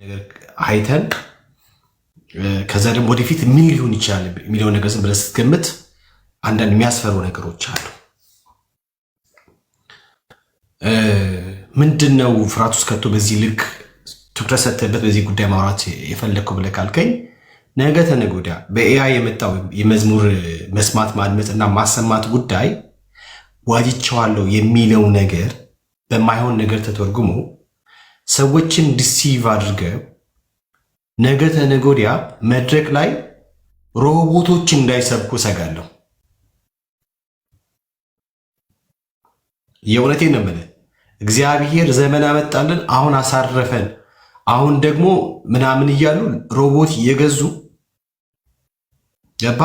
ነገር አይተን ከዛ ደግሞ ወደፊት ምን ሊሆን ይችላል የሚለው ነገር ዝም ብለህ ስትገምት አንዳንድ የሚያስፈሩ ነገሮች አሉ። ምንድነው ፍርሃት ውስጥ ከቶ በዚህ ልክ ትኩረት ሰጥተህበት በዚህ ጉዳይ ማውራት የፈለግከው ብለህ ካልከኝ ነገ ተነገ ወዲያ በኤአይ የመጣው የመዝሙር መስማት ማድመጥና ማሰማት ጉዳይ ዋጅቸዋለሁ የሚለው ነገር በማይሆን ነገር ተተርጉሞ ሰዎችን ዲሲቭ አድርገው ነገ ተነገ ወዲያ መድረክ ላይ ሮቦቶች እንዳይሰብኩ ሰጋለሁ። የእውነቴን ነው የምልህ። እግዚአብሔር ዘመን አመጣልን፣ አሁን አሳረፈን፣ አሁን ደግሞ ምናምን እያሉ ሮቦት እየገዙ ገባ።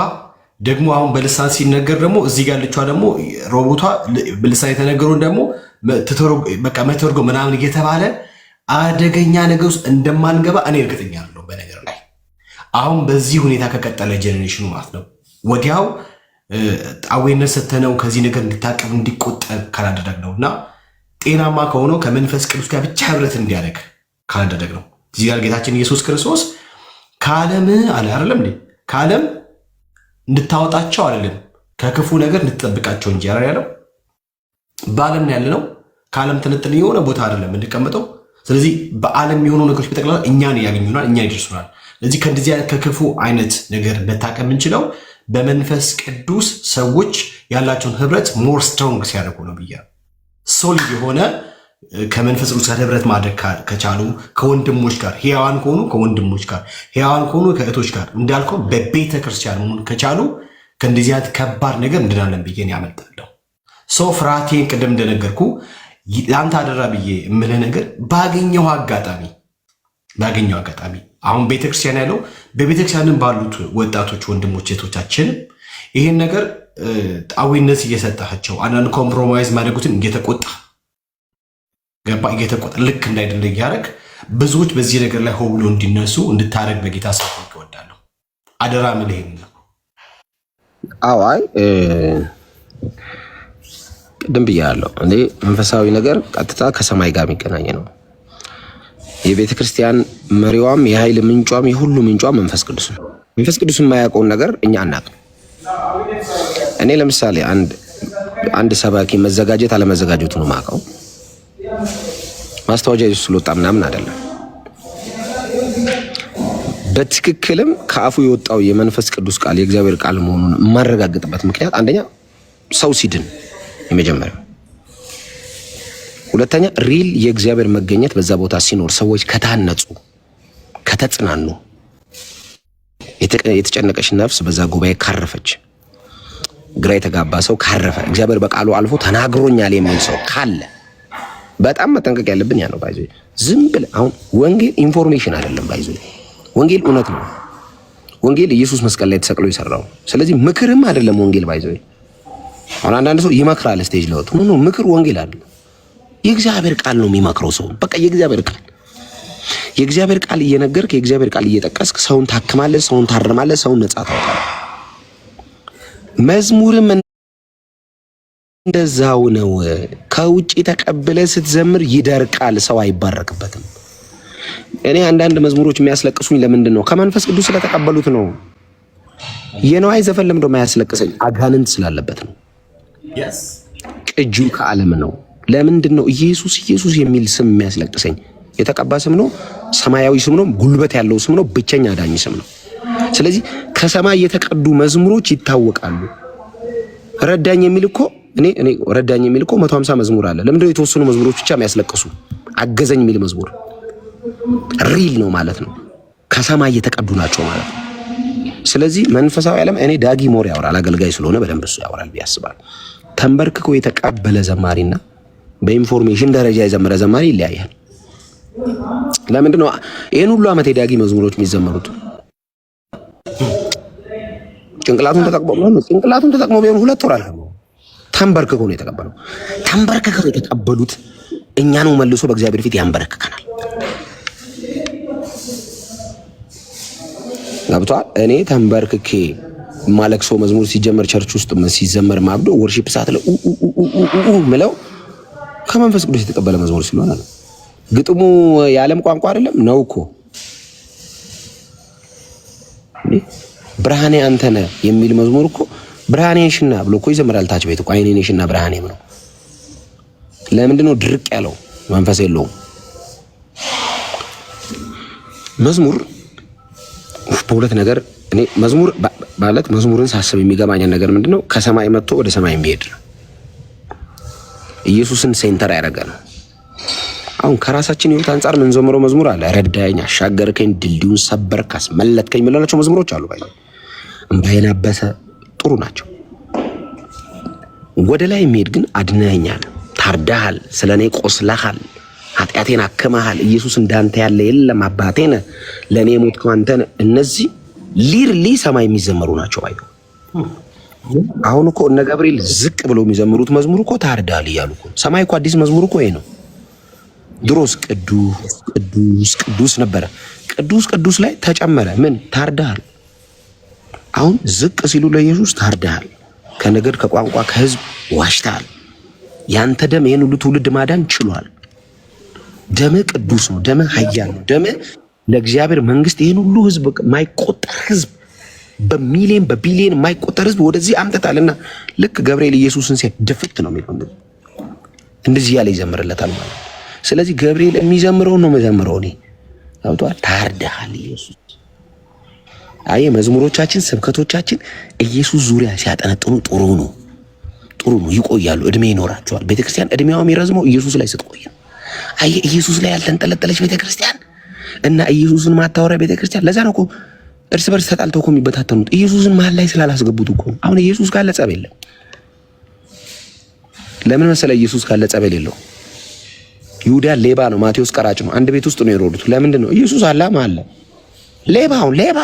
ደግሞ አሁን በልሳን ሲነገር ደግሞ እዚህ ጋር ልቿ ደግሞ ሮቦቷ በልሳን የተነገሩን ደግሞ በቃ መተርጎ ምናምን እየተባለ አደገኛ ነገር ውስጥ እንደማንገባ እኔ እርግጠኛ አለሁ። በነገር ላይ አሁን በዚህ ሁኔታ ከቀጠለ ጄኔሬሽኑ ማለት ነው ወዲያው ጣዌነት ሰተነው ከዚህ ነገር እንዲታቀብ እንዲቆጠብ ካላደረግ ነው እና ጤናማ ከሆነው ከመንፈስ ቅዱስ ጋር ብቻ ህብረት እንዲያደርግ ካላደረግ ነው። እዚህ ጋር ጌታችን ኢየሱስ ክርስቶስ ከዓለም አለ አይደለም እንዴ? ከዓለም እንድታወጣቸው አይደለም ከክፉ ነገር እንድትጠብቃቸው እንጂ ያለው በዓለም ያለ ነው። ከዓለም ተነጥለን የሆነ ቦታ አይደለም እንድቀመጠው። ስለዚህ በዓለም የሆኑ ነገሮች በጠቅላላ እኛን ያገኙናል፣ እኛን ይደርሱናል። ስለዚህ ከእንደዚህ አይነት ከክፉ አይነት ነገር መታቀብ የምንችለው በመንፈስ ቅዱስ ሰዎች ያላቸውን ህብረት ሞር ስትሮንግ ሲያደርጉ ነው ብያ ሶሊድ የሆነ ከመንፈስ ቅዱስ ጋር ህብረት ማድረግ ከቻሉ ከወንድሞች ጋር ሕያዋን ከሆኑ ከወንድሞች ጋር ሕያዋን ከሆኑ ከእህቶች ጋር እንዳልከው በቤተ ክርስቲያን መሆን ከቻሉ ከእንደዚህ አይነት ከባድ ነገር እንድናለን ብዬን ያመልጣለሁ። ሰው ፍርሃቴን ቅድም እንደነገርኩ ለአንተ አደራ ብዬ የምልህ ነገር ባገኘው አጋጣሚ አሁን ቤተክርስቲያን ያለው በቤተክርስቲያንም ባሉት ወጣቶች ወንድሞች እህቶቻችን ይሄን ነገር ጣዊነት እየሰጣቸው አንዳንድ ኮምፕሮማይዝ ማድረጉትን እየተቆጣ ልክ እንዳይደለ እያደረግ ብዙዎች በዚህ ነገር ላይ ሆብሎ እንዲነሱ እንድታደረግ በጌታ ሰው ይወዳለሁ። አደራ ምልህ ነው። አዋይ ቅድም ብያለሁ እንዴ መንፈሳዊ ነገር ቀጥታ ከሰማይ ጋር የሚገናኝ ነው። የቤተ ክርስቲያን መሪዋም የኃይል ምንጯም የሁሉ ምንጯ መንፈስ ቅዱስ ነው። መንፈስ ቅዱስ የማያውቀውን ነገር እኛ አናውቅም። እኔ ለምሳሌ አንድ ሰባኪ መዘጋጀት አለመዘጋጀቱን ማውቀው ማስታወጃ ይዞ ስለወጣ ምናምን አይደለም። በትክክልም ከአፉ የወጣው የመንፈስ ቅዱስ ቃል የእግዚአብሔር ቃል መሆኑን የማረጋግጥበት ምክንያት አንደኛ ሰው ሲድን የመጀመሪያው፣ ሁለተኛ ሪል የእግዚአብሔር መገኘት በዛ ቦታ ሲኖር ሰዎች ከታነጹ ከተጽናኑ የተጨነቀሽ ነፍስ በዛ ጉባኤ ካረፈች፣ ግራ የተጋባ ሰው ካረፈ፣ እግዚአብሔር በቃሉ አልፎ ተናግሮኛል የሚል ሰው ካለ በጣም መጠንቀቅ ያለብን ያ ነው። ባይዞ ዝም ብለህ አሁን ወንጌል ኢንፎርሜሽን አይደለም። ባይዞ ወንጌል እውነት ነው። ወንጌል ኢየሱስ መስቀል ላይ ተሰቅሎ የሰራው። ስለዚህ ምክርም አይደለም ወንጌል። ባይዞ አሁን አንዳንድ ሰው ይመክራል ስቴጅ ለወጡ ኖ ምክር ወንጌል አይደለም። የእግዚአብሔር ቃል ነው የሚመክረው ሰው። በቃ የእግዚአብሔር ቃል እየነገርክ የእግዚአብሔር ቃል እየጠቀስክ ሰውን ታክማለህ፣ ሰውን ታርማለህ፣ ሰውን ነጻ ታወጣለህ። መዝሙርም እንደዛው ነው። ከውጪ ተቀብለ ስትዘምር ይደርቃል፣ ሰው አይባረክበትም። እኔ አንዳንድ መዝሙሮች የሚያስለቅሱኝ ለምንድን ነው? ከመንፈስ ቅዱስ ስለተቀበሉት ነው። የነዋይ ዘፈን ለምንድነው የማያስለቅሰኝ? አጋንንት ስላለበት ነው። ቅጁ ከዓለም ነው። ለምንድን ነው ኢየሱስ የሚል ስም የሚያስለቅሰኝ? የተቀባ ስም ነው፣ ሰማያዊ ስም ነው፣ ጉልበት ያለው ስም ነው፣ ብቸኛ አዳኝ ስም ነው። ስለዚህ ከሰማይ የተቀዱ መዝሙሮች ይታወቃሉ። ረዳኝ የሚል እኮ እኔ ረዳኝ የሚል እኮ 150 መዝሙር አለ። ለምንድነው የተወሰኑ መዝሙሮች ብቻ የሚያስለቅሱ? አገዘኝ የሚል መዝሙር ሪል ነው ማለት ነው። ከሰማይ የተቀዱ ናቸው ማለት ነው። ስለዚህ መንፈሳዊ ዓለም እኔ ዳጊ ሞር ያወራል፣ አገልጋይ ስለሆነ በደንብ እሱ ያወራል ብዬ አስባለሁ። ተንበርክኮ የተቀበለ ዘማሪና በኢንፎርሜሽን ደረጃ የዘመረ ዘማሪ ይለያያል። ለምንድን ነው ይሄን ሁሉ ዓመት የዳጊ መዝሙሮች የሚዘመሩት? ጭንቅላቱን ተጠቅሞ ቢሆን 2 ወር አለ። ተንበርክኮ ነው የተቀበለው። ተንበርክከው የተቀበሉት እኛ ነው መልሶ በእግዚአብሔር ፊት ያንበረክከናል። ገብቷል? እኔ ተንበርክኬ ማለቅሶ መዝሙር ሲጀመር ቸርች ውስጥ ሲዘመር ማብዶ ወርሺፕ ሰዓት ላይ ምለው ከመንፈስ ቅዱስ የተቀበለ መዝሙር ስለሆነ ነው። ግጥሙ የዓለም ቋንቋ አይደለም ነው እኮ ብርሃኔ አንተ ነህ የሚል መዝሙር እኮ ብርሃኔ ሽና ብሎ እኮ ይዘምራል ታች ቤት እኮ አይኔ ሽና ብርሃኔ ነው። ለምንድን ነው ድርቅ ያለው? መንፈስ የለውም። መዝሙር በሁለት ነገር እኔ መዝሙር ማለት መዝሙርን ሳስብ የሚገባኝ ነገር ምንድነው? ከሰማይ መጥቶ ወደ ሰማይ የሚሄድ ነው። ኢየሱስን ሴንተር ያደረገ ነው። አሁን ከራሳችን ህይወት አንጻር ምን ዘምረው መዝሙር አለ። ረዳኸኝ፣ አሻገርከኝ፣ ድልድዩን ሰበርክ፣ አስመለጥከኝ የምንላቸው መዝሙሮች አሉ። ባይ እምባዬን አበሰ ጥሩ ናቸው። ወደ ላይ የሚሄድ ግን አድነኸኛል፣ ታርዳሃል፣ ስለኔ ቆስለሃል፣ ኃጢአቴን አክመሃል፣ ኢየሱስ እንዳንተ ያለ የለም፣ አባቴ ነህ፣ ለኔ ሞትከው አንተ ነህ። እነዚህ ሊርሊ ሰማይ የሚዘመሩ ናቸው። ባይ አሁን እኮ እነ ገብርኤል ዝቅ ብለው የሚዘምሩት መዝሙር እኮ ታርዳሃል እያሉ እኮ ሰማይ እኮ አዲስ መዝሙር እኮ ይሄ ነው። ድሮስ ቅዱስ ቅዱስ ቅዱስ ነበረ። ቅዱስ ቅዱስ ላይ ተጨመረ ምን? ታርዳሃል። አሁን ዝቅ ሲሉ ለኢየሱስ ታርዳሃል፣ ከነገድ ከቋንቋ ከህዝብ ዋሽታል። ያንተ ደም ይሄን ሁሉ ትውልድ ማዳን ችሏል። ደም ቅዱስ ነው፣ ደም ኃያል ነው። ደም ለእግዚአብሔር መንግስት ይሄን ሁሉ ህዝብ ማይቆጠር ህዝብ በሚሊዮን በቢሊዮን ማይቆጠር ህዝብ ወደዚህ አምጥታልና ልክ ገብርኤል ኢየሱስን ሲያይ ድፍት ነው የሚለው እንደዚህ ያለ ይዘምርለታል ማለት። ስለዚህ ገብርኤል የሚዘምረው ነው መዘምረው እኔ አውጣው ታርዳሃል ኢየሱስ። አይ መዝሙሮቻችን ስብከቶቻችን ኢየሱስ ዙሪያ ሲያጠነጥኑ ጥሩ ነው ይቆያሉ፣ እድሜ ይኖራቸዋል። ቤተክርስቲያን እድሜዋ የሚረዝመው ኢየሱስ ላይ ስትቆይ። አይ ኢየሱስ ላይ ያልተንጠለጠለች ቤተክርስቲያን እና ኢየሱስን ማታወራ ቤተክርስቲያን ለዛ ነው እኮ እርስ በርስ ተጣልተው እኮ የሚበታተኑት ኢየሱስን መሀል ላይ ስላላስገቡት እኮ። አሁን ኢየሱስ ካለ ጸብ የለም። ለምን መሰለ? ኢየሱስ ካለ ጸብ የሌለው። ይሁዳ ሌባ ነው፣ ማቴዎስ ቀራጭ ነው። አንድ ቤት ውስጥ ነው የሮዱት። ለምንድን ነው? ኢየሱስ አለ ማለት ሌባው ሌባ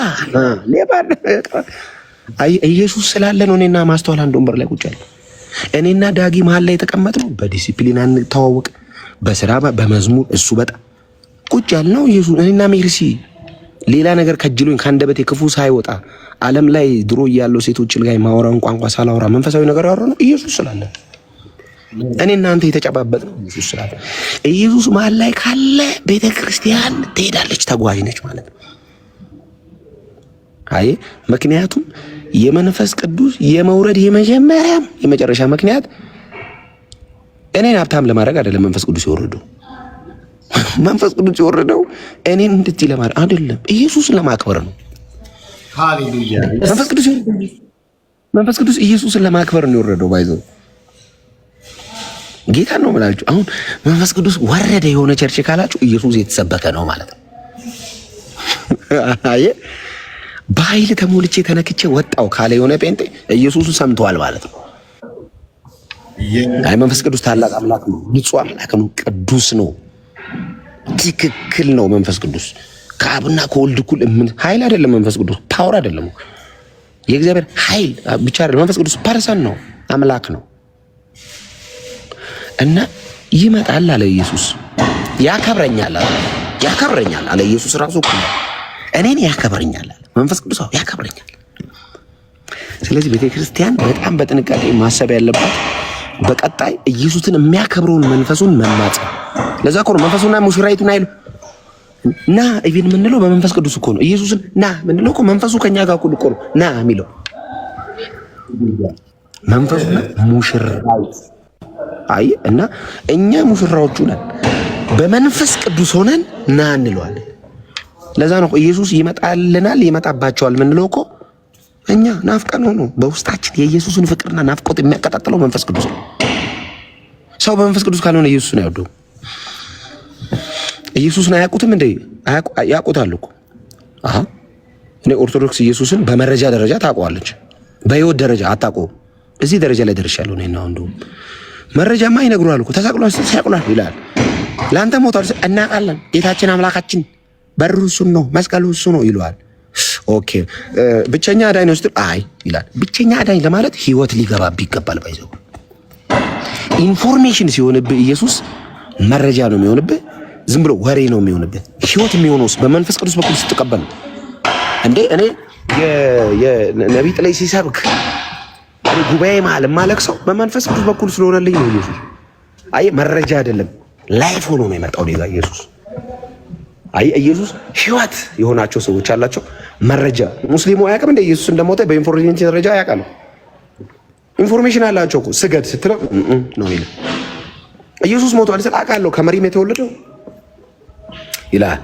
አይ ኢየሱስ ስላለ ነው እኔና ማስተዋል አንድ ወንበር ላይ ቁጭ ያለ። እኔና ዳጊ መሀል ላይ የተቀመጥነው በዲሲፕሊን አንተዋወቅ፣ በስራ በመዝሙር እሱ በጣም ቁጭ ያልነው ኢየሱስ እኔና ሜርሲ ሌላ ነገር ከጅሎኝ ካንደበቴ ክፉ ሳይወጣ ዓለም ላይ ድሮ እያለው ሴቶች ላይ ማወራውን ቋንቋ ሳላወራ መንፈሳዊ ነገር ያወራነው ኢየሱስ ስላለ። እኔ እናንተ የተጨባበጥ ነው ኢየሱስ ስላለ። ኢየሱስ መሀል ላይ ካለ ቤተክርስቲያን ትሄዳለች፣ ተጓዥ ነች ማለት ነው። አይ ምክንያቱም የመንፈስ ቅዱስ የመውረድ የመጀመሪያም የመጨረሻ ምክንያት እኔን ሀብታም ለማድረግ አይደለም። መንፈስ ቅዱስ የወረደው መንፈስ ቅዱስ የወረደው እኔን እንድትይ ለማድረግ አይደለም፣ ኢየሱስን ለማክበር ነው። ሃሌሉያ! መንፈስ ቅዱስ ኢየሱስን ለማክበር ነው የወረደው። ባይዘው ጌታ ነው ማለት። አሁን መንፈስ ቅዱስ ወረደ የሆነ ቸርች ካላችሁ ኢየሱስ የተሰበከ ነው ማለት ነው። አይ በኃይል ተሞልቼ ተነክቼ ወጣው ካለ የሆነ ጴንጤ ኢየሱስን ሰምተዋል ማለት ነው። አይ መንፈስ ቅዱስ ታላቅ አምላክ ነው፣ ንጹህ አምላክ ነው፣ ቅዱስ ነው፣ ትክክል ነው። መንፈስ ቅዱስ ከአብና ከወልድ እኩል ኃይል አይደለም። መንፈስ ቅዱስ ፓወር አይደለም፣ የእግዚአብሔር ኃይል ብቻ አይደለም። መንፈስ ቅዱስ ፐርሰን ነው፣ አምላክ ነው። እና ይመጣል አለ ኢየሱስ፣ ያከብረኛል አለ ኢየሱስ ራሱ እኮ እኔን ያከብረኛል አለ መንፈስ ቅዱስ ያከብረኛል። ስለዚህ ቤተክርስቲያን በጣም በጥንቃቄ ማሰብ ያለባት በቀጣይ ኢየሱስን የሚያከብረውን መንፈሱን መማጸን። ለዛ እኮ ነው መንፈሱና ሙሽራይቱን አይሉ ና ኢቭን ምንለው በመንፈስ ቅዱስ እኮ ነው። ኢየሱስን ና ምንለው እኮ መንፈሱ ከኛ ጋር እኮ ነው ና የሚለው መንፈሱና ሙሽራይት። አይ እና እኛ ሙሽራዎቹ ነን፣ በመንፈስ ቅዱስ ሆነን ና እንለዋለን። ለዛ ነው ኢየሱስ ይመጣልናል ይመጣባቸዋል ምንለው እኮ እኛ ናፍቀን ነው። በውስጣችን የኢየሱስን ፍቅርና ናፍቆት የሚያቀጣጥለው መንፈስ ቅዱስ ነው። ሰው በመንፈስ ቅዱስ ካልሆነ ኢየሱስን አይወደውም። ኢየሱስን አያውቁትም እንዴ? ያውቁታል እኮ። አሃ እኔ ኦርቶዶክስ ኢየሱስን በመረጃ ደረጃ ታውቀዋለች፣ በህይወት ደረጃ አታውቀውም። እዚህ ደረጃ ላይ ደርሻለሁ እኔና እንደው መረጃማ ይነግሩሃል እኮ ተሰቅሏል ይላል። ለአንተ ሞቷል እናውቃለን። ጌታችን አምላካችን በሩ እሱ ነው፣ መስቀሉ እሱ ነው ይለዋል። ኦኬ ብቸኛ አዳኝ ነው ስትል አይ ይላል። ብቸኛ አዳኝ ለማለት ህይወት ሊገባብህ ይገባል። ባይዘው ኢንፎርሜሽን ሲሆንብህ ኢየሱስ መረጃ ነው የሚሆንብህ፣ ዝም ብሎ ወሬ ነው የሚሆንብህ። ህይወት የሚሆነውስ በመንፈስ ቅዱስ በኩል ስትቀበል እንዴ። እኔ የነቢይ ጥላይ ሲሰብክ ጉባኤ መሀል ማለቅሰው በመንፈስ ቅዱስ በኩል ስለሆነልኝ ነው። ኢየሱስ አይ መረጃ አይደለም ላይፍ ሆኖ ነው የመጣው ሌላ ኢየሱስ። አይ ኢየሱስ ህይወት የሆናቸው ሰዎች አላቸው መረጃ። ሙስሊሙ አያውቅም እንደ ኢየሱስ እንደሞተ በኢንፎርሜሽን ደረጃ ያውቃሉ። ኢንፎርሜሽን አላቸው እኮ ስገድ ስትለው ነው ይላል። ኢየሱስ ሞቷል ስል አውቃለሁ ከመሪም የተወለደው ይላል።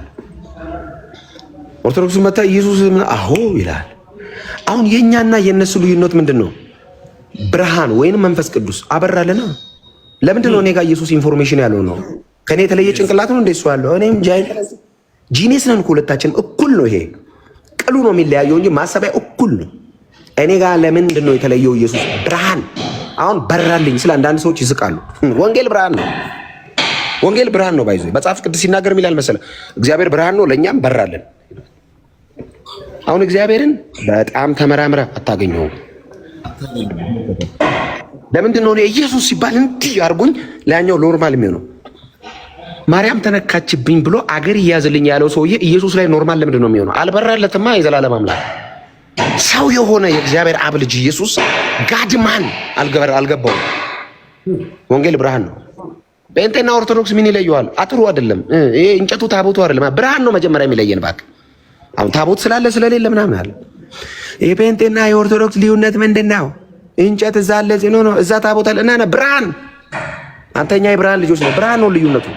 ኦርቶዶክሱ መጣ ኢየሱስ አዎ ይላል። አሁን የኛና የነሱ ልዩነት ምንድነው? ብርሃን ወይንም መንፈስ ቅዱስ አበራለና። ለምንድን ነው እኔ ጋር ኢየሱስ ኢንፎርሜሽን ያለው ነው? ከኔ የተለየ ጭንቅላት ነው እንደሱ ያለው? እኔም ጂኒስ ነን እኮ ሁለታችን እኩል ነው። ይሄ ቅሉ ነው የሚለያየው እንጂ ማሰቢያ እኩል ነው። እኔ ጋር ለምንድን ነው የተለየው? ኢየሱስ ብርሃን አሁን በራልኝ ስለ አንዳንድ ሰዎች ይስቃሉ። ወንጌል ብርሃን ነው። ወንጌል ብርሃን ነው። ባይዞ መጽሐፍ ቅዱስ ሲናገር የሚላል መሰለህ እግዚአብሔር ብርሃን ነው ለእኛም በራልን። አሁን እግዚአብሔርን በጣም ተመራምረ አታገኘውም። ለምንድን ነው ኢየሱስ ሲባል እንዲህ አድርጎኝ ለያኛው ኖርማል የሚሆነው? ማርያም ተነካችብኝ ብሎ አገር ይያዝልኝ ያለው ሰውዬ ኢየሱስ ላይ ኖርማል ለምንድን ነው የሚሆነው? አልበራለትማ። የዘላለም አምላክ ሰው የሆነ የእግዚአብሔር አብ ልጅ ኢየሱስ ጋድማን አልገባውም። ወንጌል ብርሃን ነው። ጴንጤና ኦርቶዶክስ ምን ይለየዋል? አጥሩ አይደለም ይሄ እንጨቱ ታቦቱ አይደለም፣ ብርሃን ነው መጀመሪያ የሚለየን። እባክህ አሁን ታቦት ስላለ ስለሌለ ምናምን አለ። የጴንጤና የኦርቶዶክስ ልዩነት ምንድን ነው? እንጨት እዛ አለ ነው እዛ ታቦት አለ እና ብርሃን። አንተኛ የብርሃን ልጆች ነው። ብርሃን ነው ልዩነቱ።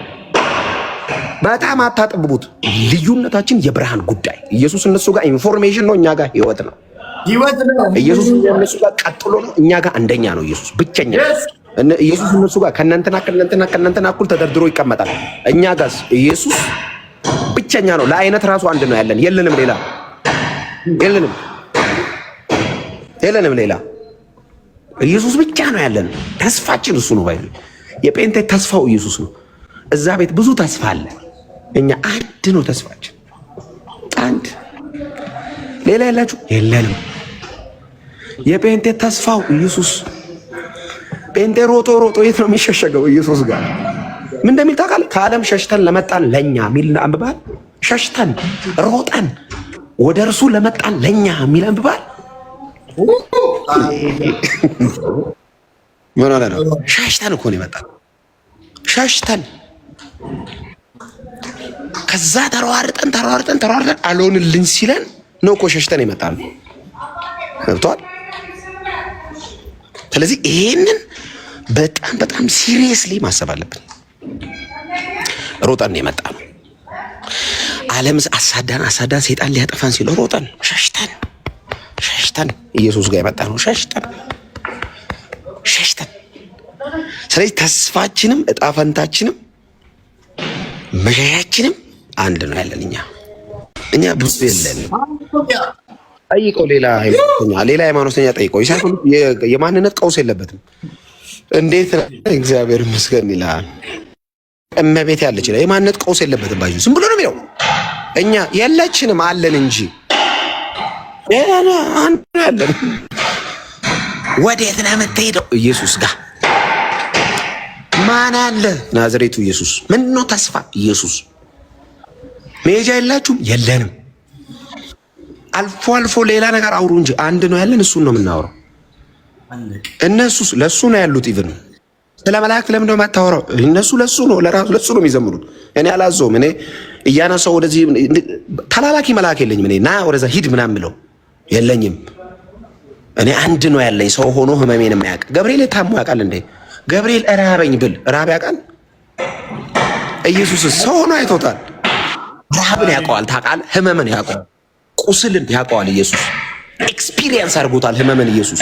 በጣም አታጥብቡት። ልዩነታችን የብርሃን ጉዳይ። ኢየሱስ እነሱ ጋር ኢንፎርሜሽን ነው፣ እኛ ጋር ህይወት ነው። ኢየሱስ እነሱ ጋር ቀጥሎ ነው፣ እኛ ጋር አንደኛ ነው። ኢየሱስ ብቸኛ። ኢየሱስ እነሱ ጋር ከእናንተና እኩል ተደርድሮ ይቀመጣል። እኛ ጋር ኢየሱስ ብቸኛ ነው። ለአይነት ራሱ አንድ ነው ያለን። የለንም ሌላ የለንም ሌላ። ኢየሱስ ብቻ ነው ያለን። ተስፋችን እሱ ነው። ባይ የጴንጤ ተስፋው ኢየሱስ ነው። እዛ ቤት ብዙ ተስፋ አለ። እኛ አንድ ነው ተስፋችን፣ አንድ። ሌላ ያላችሁ የለንም። የጴንጤ ተስፋው ኢየሱስ። ጴንጤ ሮጦ የት ነው የሚሸሸገው? ኢየሱስ ጋር ምን እንደሚል ታውቃለህ? ከዓለም ሸሽተን ለመጣን ለኛ ሚል አንብባል። ሸሽተን ሮጠን ወደ እርሱ ለመጣን ለኛ ሚል አንብባል። ምን ሆነ ነው? ሸሽተን እኮ ነው የመጣን። ሸሽተን ከዛ ተሯርጠን አልሆንልኝ ሲለን ነው እኮ ሸሽተን የመጣን። ገብቶሃል? ስለዚህ ይሄንን በጣም ሲሪየስሊ ማሰብ አለብን። ሮጠን የመጣ ነው። ዓለም አሳዳን ሰይጣን ሊያጠፋን ሲል ሮጠን ሸሽተን ኢየሱስ ጋር የመጣ ነው። ሸሽተን ስለዚህ ተስፋችንም እጣፈንታችንም መሻሻችንም አንድ ነው ያለን። እኛ ብዙ የለንም። ጠይቀው ሌላ ሃይማኖተኛ ጠይቀው። የማንነት ቀውስ የለበትም። እንዴት እግዚአብሔር ይመስገን ይላል። እመቤት ያለች ይላል። የማንነት ቀውስ የለበትም። ባዩ ዝም ብሎ ነው የሚለው። እኛ የለችንም አለን እንጂ አንድ ያለን። ወዴት ነው የምትሄደው? ኢየሱስ ጋር ማን አለ? ናዝሬቱ ኢየሱስ። ምንድን ነው ተስፋ? ኢየሱስ። መሄጃ የላችሁም? የለንም። አልፎ ሌላ ነገር አውሩ እንጂ አንድ ነው ያለን። እሱን ነው የምናወራው። እነሱስ ለሱ ነው ያሉት። ኢቭን ስለ መላእክት ለምን ነው የማታወራው? እነሱ ለሱ ነው ነው የሚዘምሩት። እኔ አላዘውም። እኔ እያነሳው ወደዚህ ተላላኪ መልአክ የለኝም። እኔ ና ወደዛ ሂድ ምናምን ብለው የለኝም። እኔ አንድ ነው ያለኝ፣ ሰው ሆኖ ህመሜን የማያውቅ። ገብርኤል ታሞ ያውቃል እንዴ? ገብርኤል እራበኝ ብል ራብ ያውቃል? ኢየሱስ ሰው ሆኖ አይቶታል። ረሃብን ያውቀዋል። ታውቃለህ? ህመምን ያውቀዋል። ቁስልን ያውቀዋል። ኢየሱስ ኤክስፒሪየንስ አድርጎታል ህመምን። ኢየሱስ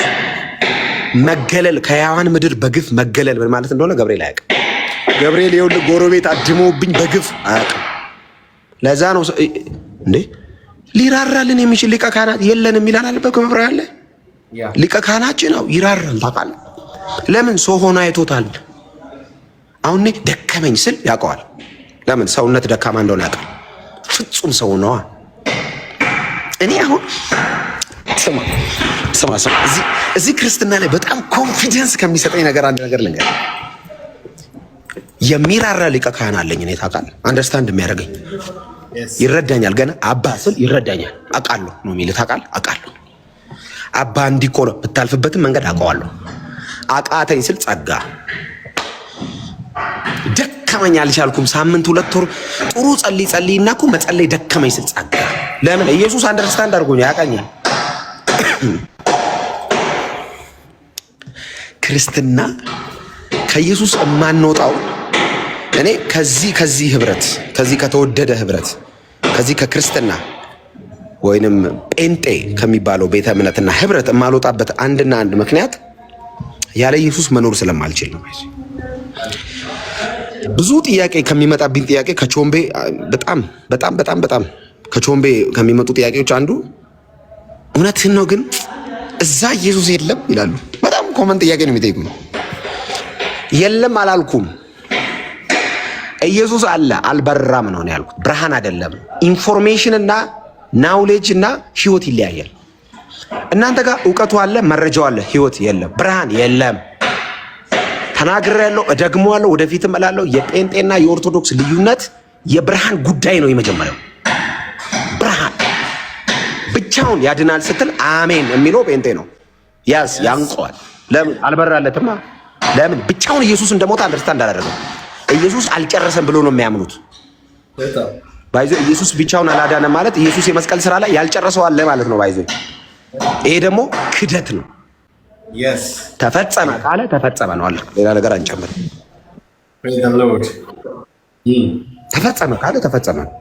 መገለል ከሕያዋን ምድር በግፍ መገለል ምን ማለት እንደሆነ ገብርኤል አያውቅም። ገብርኤል ይኸውልህ ጎረቤት አድሞብኝ በግፍ አያውቅም። ለዛ ነው እንዴ ሊራራልን የሚችል ሊቀ ካህናት የለንም ይላል አለበት ከመብራ ያለ ሊቀ ካህናችን ነው ይራራል። ታውቃለህ? ለምን? ሰው ሆኖ አይቶታል። አሁን ደከመኝ ስል ያውቀዋል። ለምን? ሰውነት ደካማ እንደሆነ ያውቃል። ፍጹም ሰው ነዋ። እኔ አሁን ስማ እዚህ ክርስትና ላይ በጣም ኮንፊደንስ ከሚሰጠኝ ነገር አንድ ነገር ልንገር። የሚራራ ሊቀ ካህን አለኝ እኔ። ታውቃለህ? አንደርስታንድ የሚያደርገኝ ይረዳኛል። ገና አባ ስል ይረዳኛል። አውቃለሁ ነው የሚል። ታውቃለህ? አውቃለሁ አባ እንዲህ እኮ ነው ብታልፍበትም መንገድ አውቀዋለሁ። አቃተኝ ስል ጸጋ፣ ደከመኝ አልቻልኩም። ሳምንት 2 ወር ጥሩ ጸልይና እኮ መጸለይ ደከመኝ ስጻጋ። ለምን ኢየሱስ አንደርስታንድ አድርጎኝ ያውቃኛል። ክርስትና ከኢየሱስ የማንወጣው እኔ ከዚህ ህብረት ከዚህ ከተወደደ ህብረት ከዚህ ከክርስትና ወይንም ጴንጤ ከሚባለው ቤተ እምነትና ህብረት የማልወጣበት አንድና አንድ ምክንያት ያለ ኢየሱስ መኖር ስለማልችል ነው። ብዙ ጥያቄ ከሚመጣብኝ ጥያቄ ከቾምቤ በጣም ከቾምቤ ከሚመጡ ጥያቄዎች አንዱ እውነትህን ነው ግን እዛ ኢየሱስ የለም ይላሉ። በጣም ኮመን ጥያቄ ነው የሚጠይቁኝ። የለም አላልኩም። ኢየሱስ አለ አልበራም ነው ያልኩት። ብርሃን አይደለም። ኢንፎርሜሽን እና ናውሌጅ እና ህይወት ይለያያል። እናንተ ጋር እውቀቱ አለ፣ መረጃው አለ፣ ህይወት የለም፣ ብርሃን የለም። ተናግሬያለሁ፣ እደግመዋለሁ፣ ወደፊትም እላለሁ። የጴንጤና የኦርቶዶክስ ልዩነት የብርሃን ጉዳይ ነው። የመጀመሪያው ብርሃን ብቻውን ያድናል ስትል አሜን የሚለው ጴንጤ ነው። ያስ ያንቀዋል። ለምን አልበራለትማ? ለምን ብቻውን ኢየሱስ እንደሞተ አንደርስታንድ አላደረገው። ኢየሱስ አልጨረሰም ብሎ ነው የሚያምኑት። ባይዞ ኢየሱስ ብቻውን አላዳነም ማለት ኢየሱስ የመስቀል ስራ ላይ ያልጨረሰው አለ ማለት ነው። ባይዞ ይሄ ደግሞ ክደት ነው። ተፈጸመ ካለ ተፈጸመ ነው አለ። ሌላ ነገር አንጨምር። ተፈጸመ ካለ ተፈጸመ ነው።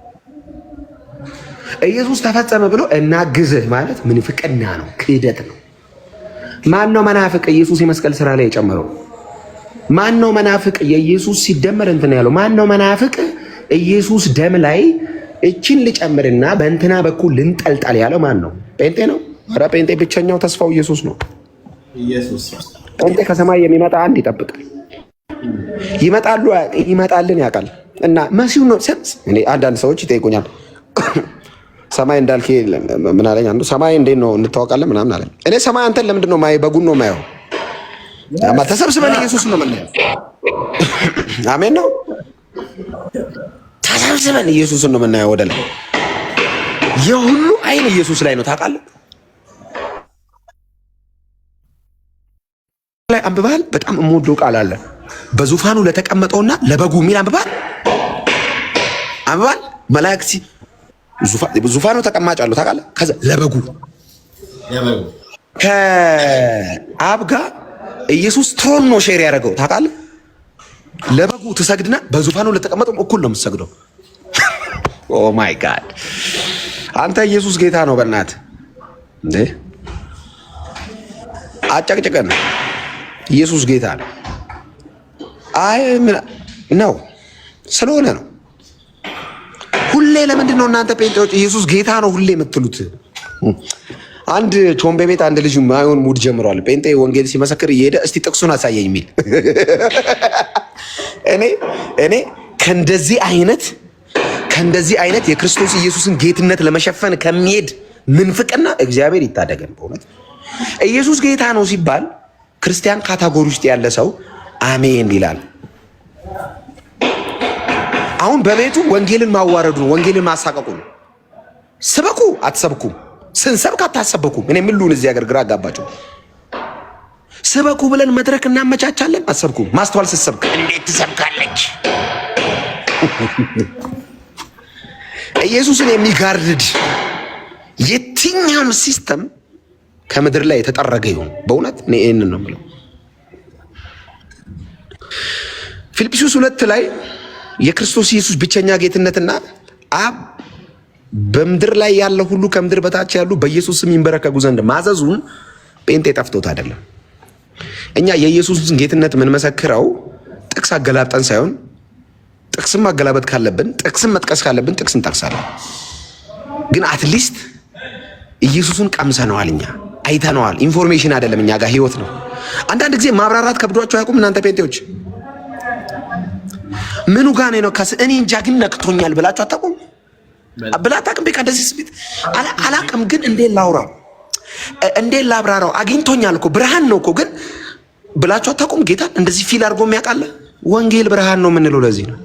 ኢየሱስ ተፈጸመ ብሎ እናግዝህ ማለት ምንፍቅና ነው፣ ክደት ነው። ማን ነው መናፍቅ? ኢየሱስ የመስቀል ስራ ላይ የጨመረው ማን ነው? መናፍቅ የኢየሱስ ሲደመር እንትን ያለው ማን ነው? መናፍቅ ኢየሱስ ደም ላይ እችን ልጨምርና በእንትና በኩል ልንጠልጠል ያለው ማን ነው? ጴንጤ ነው። ኧረ ጴንጤ ብቸኛው ተስፋው ኢየሱስ ነው። ጴንጤ ከሰማይ የሚመጣ አንድ ይጠብቃል። ይመጣልን ያውቃል። እና መሲሁ ነው። እኔ አንዳንድ ሰዎች ይጠይቁኛል ሰማይ እንዳልክ ምን አለኝ አንዱ፣ ሰማይ እንዴት ነው እንታወቃለን ምናምን አለኝ። እኔ ሰማይ አንተን ለምንድን ነው ማየው? በጉን ነው ማየው። አማ ተሰብስበን ኢየሱስ ነው የምናየው። አሜን ነው። ተሰብስበን ኢየሱስን ነው የምናየው። ወደ ላይ የሁሉ አይን ኢየሱስ ላይ ነው። ታውቃለህ ላይ አንብበሃል? በጣም የምወደው ቃል አለ። በዙፋኑ ለተቀመጠውና ለበጉ የሚል አንብበሃል? መላእክት ዙፋኑ ተቀማጭ አለው። ታውቃለህ? ከዛ ለበጉ ከአብ ጋር ኢየሱስ ትሮን ነው ሼር ያደረገው። ታውቃለህ? ለበጉ ትሰግድና በዙፋኑ ለተቀመጠው እኩል ነው የምትሰግደው። ኦ ማይ ጋድ! አንተ ኢየሱስ ጌታ ነው። በእናትህ እንዴ አጨቅጭቀን። ኢየሱስ ጌታ ነው። አይ ነው ስለሆነ ነው። ሁሌ ለምንድን ነው እናንተ ጴንጤዎች ኢየሱስ ጌታ ነው ሁሌ የምትሉት? አንድ ቾምቤ ቤት አንድ ልጅ ማይሆን ሙድ ጀምሯል። ጴንጤ ወንጌል ሲመሰክር እየሄደ እስቲ ጥቅሱን አሳየኝ የሚል እኔ ከእንደዚህ አይነት የክርስቶስ ኢየሱስን ጌትነት ለመሸፈን ከሚሄድ ምንፍቅና እግዚአብሔር ይታደገን። በእውነት ኢየሱስ ጌታ ነው ሲባል ክርስቲያን ካታጎሪ ውስጥ ያለ ሰው አሜን ይላል። አሁን በቤቱ ወንጌልን ማዋረዱ ነው፣ ወንጌልን ማሳቀቁ ነው። ስበኩ አትሰብኩም፣ ስንሰብክ አታሰበኩም። እኔ ምን ልሁን? እዚህ ሀገር ግራ አጋባቸው። ስበኩ ብለን መድረክ እናመቻቻለን፣ አትሰብኩም። ማስተዋል ስትሰብክ እንዴት ትሰብካለች? ኢየሱስን የሚጋርድ የትኛውም ሲስተም ከምድር ላይ የተጠረገ ይሁን። በእውነት እኔ ይህንን ነው የምለው። ፊልጵስዩስ 2 ላይ የክርስቶስ ኢየሱስ ብቸኛ ጌትነትና አብ በምድር ላይ ያለ ሁሉ ከምድር በታች ያሉ በኢየሱስ ስም ይንበረከኩ ዘንድ ማዘዙን ጴንጤ ጠፍቶት አይደለም። እኛ የኢየሱስን ጌትነት የምንመሰክረው ጥቅስ አገላብጠን ሳይሆን ጥቅስም ማገላበጥ ካለብን ጥቅስም መጥቀስ ካለብን ጥቅስ እንጠቅሳለን። ግን አትሊስት ኢየሱስን ቀምሰነዋል፣ እኛ አይተነዋል። ኢንፎርሜሽን አይደለም እኛ ጋር ህይወት ነው። አንዳንድ ጊዜ ማብራራት ከብዷቸው አያውቁም እናንተ ጴንጤዎች? ምኑ ጋር ነው ከስ እኔ እንጃ ግን ነክቶኛል ብላችሁ አታውቁም? ብላታቅም በቃ እንደዚህ ስሜት አላቅም። ግን እንዴት ላብራራው? አግኝቶኛል እኮ ብርሃን ነው እኮ ግን ብላችሁ አታውቁም? ጌታን እንደዚህ ፊል አድርጎ የሚያውቃለ? ወንጌል ብርሃን ነው የምንለው ለዚህ ነው።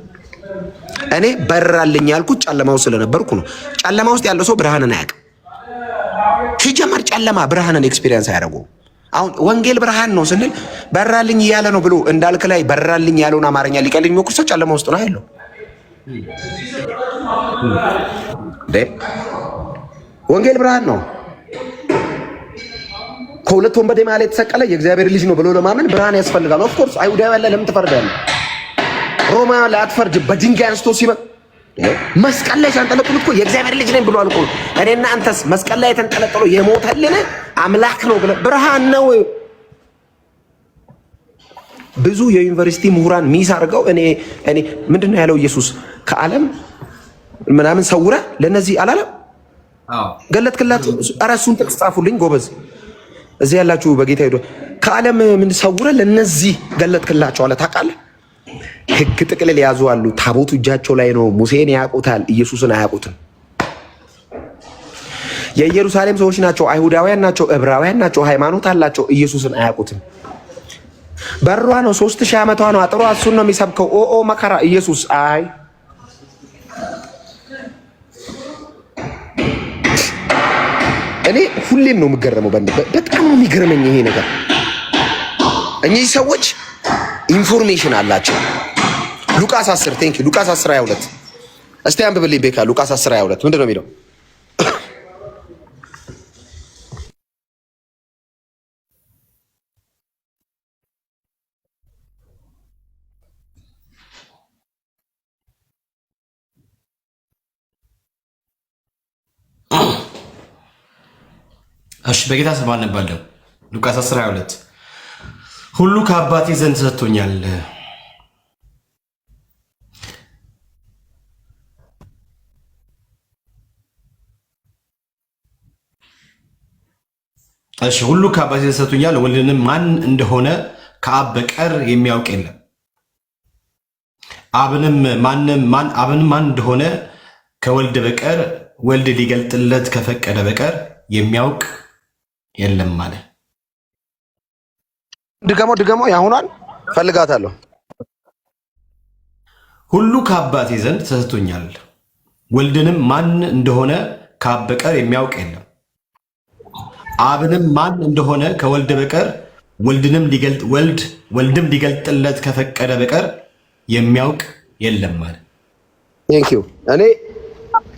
እኔ በራልኝ ያልኩት ጨለማ ውስጥ ስለነበርኩ ነው። ጨለማ ውስጥ ያለው ሰው ብርሃንን አያውቅም። ሲጀመር ጨለማ ብርሃንን ኤክስፒሪየንስ አያደርጉም። አሁን ወንጌል ብርሃን ነው ስንል በራልኝ እያለ ነው ብሎ እንዳልክ ላይ በራልኝ ያለውን አማርኛ ሊቀልኝ የሚሞክር ሰው ጨለማ ውስጥ ነው ያለው። ወንጌል ብርሃን ነው። ከሁለት ወንበዴ መሃል የተሰቀለ የእግዚአብሔር ልጅ ነው ብሎ ለማመን ብርሃን ያስፈልጋል። ኦፍ ኮርስ አይሁዳዊ ያለ ለምን ትፈርዳለህ? ሮማውያን ላይ አትፈርድ። በድንጋይ አንስቶ ሲመጣ መስቀል ላይ ሲያንጠለጥሉት እኮ የእግዚአብሔር ልጅ ነኝ ብሏል እኮ። እኔና አንተስ መስቀል ላይ የተንጠለጠለው የሞተልን አምላክ ነው ብለህ ብርሃን ነው። ብዙ የዩኒቨርሲቲ ምሁራን ሚስ አድርገው እኔ ምንድነው ያለው ኢየሱስ ከዓለም ምናምን ሰውረ ለነዚህ አላለም ገለጥክላቸው። ኧረ እሱን ጥቅስ ጻፉልኝ ጎበዝ፣ እዚህ ያላችሁ በጌታ ሄዶ ከዓለም ምን ሰውረ ለነዚህ ገለጥክላቸው አለ። ታውቃለህ? ህግ ጥቅልል ያዙ አሉ። ታቦቱ እጃቸው ላይ ነው። ሙሴን ያውቁታል፣ ኢየሱስን አያውቁትም። የኢየሩሳሌም ሰዎች ናቸው፣ አይሁዳውያን ናቸው፣ ዕብራውያን ናቸው፣ ሃይማኖት አላቸው፣ ኢየሱስን አያውቁትም። በሯ ነው 3000 ዓመቷ ነው አጥሯ፣ እሱን ነው የሚሰብከው። ኦ መከራ ኢየሱስ አይ እኔ ሁሌም ነው የምገረመው። በጣም ነው የሚገርመኝ ይሄ ነገር። እኚህ ሰዎች ኢንፎርሜሽን አላቸው። ሉቃስ 10 ቴንክ ዩ ሉቃስ 10:22 እስቲ አንብብልኝ ቤካ። ሉቃስ 10:22 ምንድን ነው የሚለው? እሺ በጌታ ስም አነባለሁ። ሉቃስ 10:22 ሁሉ ከአባቴ ዘንድ ተሰጥቶኛል። እሺ ሁሉ ከአባቴ ዘንድ ተሰጥቶኛል፣ ወልድንም ማን እንደሆነ ከአብ በቀር የሚያውቅ የለም። አብንም ማን እንደሆነ ከወልድ በቀር ወልድ ሊገልጥለት ከፈቀደ በቀር የሚያውቅ የለም ማለት። ድገሞ ያሁኗን ፈልጋታለሁ። ሁሉ ከአባቴ ዘንድ ተሰጥቶኛል፣ ወልድንም ማን እንደሆነ ከአብ በቀር የሚያውቅ የለም። አብንም ማን እንደሆነ ከወልድ በቀር ወልድም ሊገልጥለት ከፈቀደ በቀር የሚያውቅ የለም ማለት። ቴንክ ዩ እኔ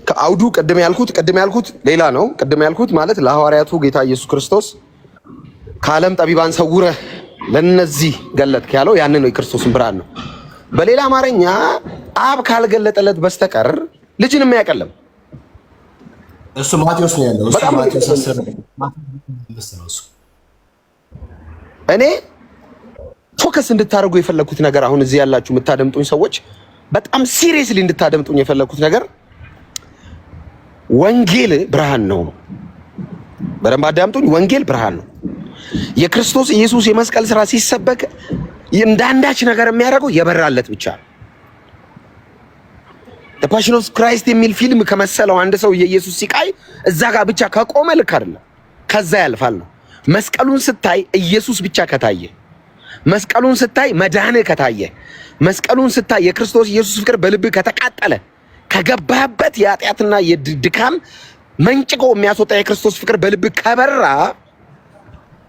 ከአውዱ ቅድም ያልኩት ሌላ ነው። ቅድም ያልኩት ማለት ለሐዋርያቱ ጌታ ኢየሱስ ክርስቶስ ከዓለም ጠቢባን ሰውረህ ለነዚህ ገለጥክ ያለው ያንን ነው፣ የክርስቶስን ብርሃን ነው። በሌላ አማርኛ አብ ካልገለጠለት በስተቀር ልጅንም ያቀለም እሱ ማቴዎስ ነው ያለው። እሱ ማቴዎስ 10 ነው። እኔ ፎከስ እንድታደርጉ የፈለኩት ነገር አሁን እዚህ ያላችሁ የምታደምጡኝ ሰዎች በጣም ሲሪየስሊ እንድታደምጡኝ የፈለኩት ነገር ወንጌል ብርሃን ነው። በደንብ አዳምጡኝ። ወንጌል ብርሃን ነው። የክርስቶስ ኢየሱስ የመስቀል ስራ ሲሰበክ እንዳንዳች ነገር የሚያደርገው የበራለት ብቻ ነው። The Passion of Christ የሚል ፊልም ከመሰለው አንድ ሰው የኢየሱስ ሲቃይ እዛ ጋር ብቻ ከቆመ ልክ አይደለም፣ ከዛ ያልፋል ነው። መስቀሉን ስታይ ኢየሱስ ብቻ ከታየ፣ መስቀሉን ስታይ መድኃኔ ከታየ፣ መስቀሉን ስታይ የክርስቶስ ኢየሱስ ፍቅር በልብህ ከተቃጠለ፣ ከገባህበት የኃጢአትና የድካም መንጭቆ የሚያስወጣ የክርስቶስ ፍቅር በልብህ ከበራ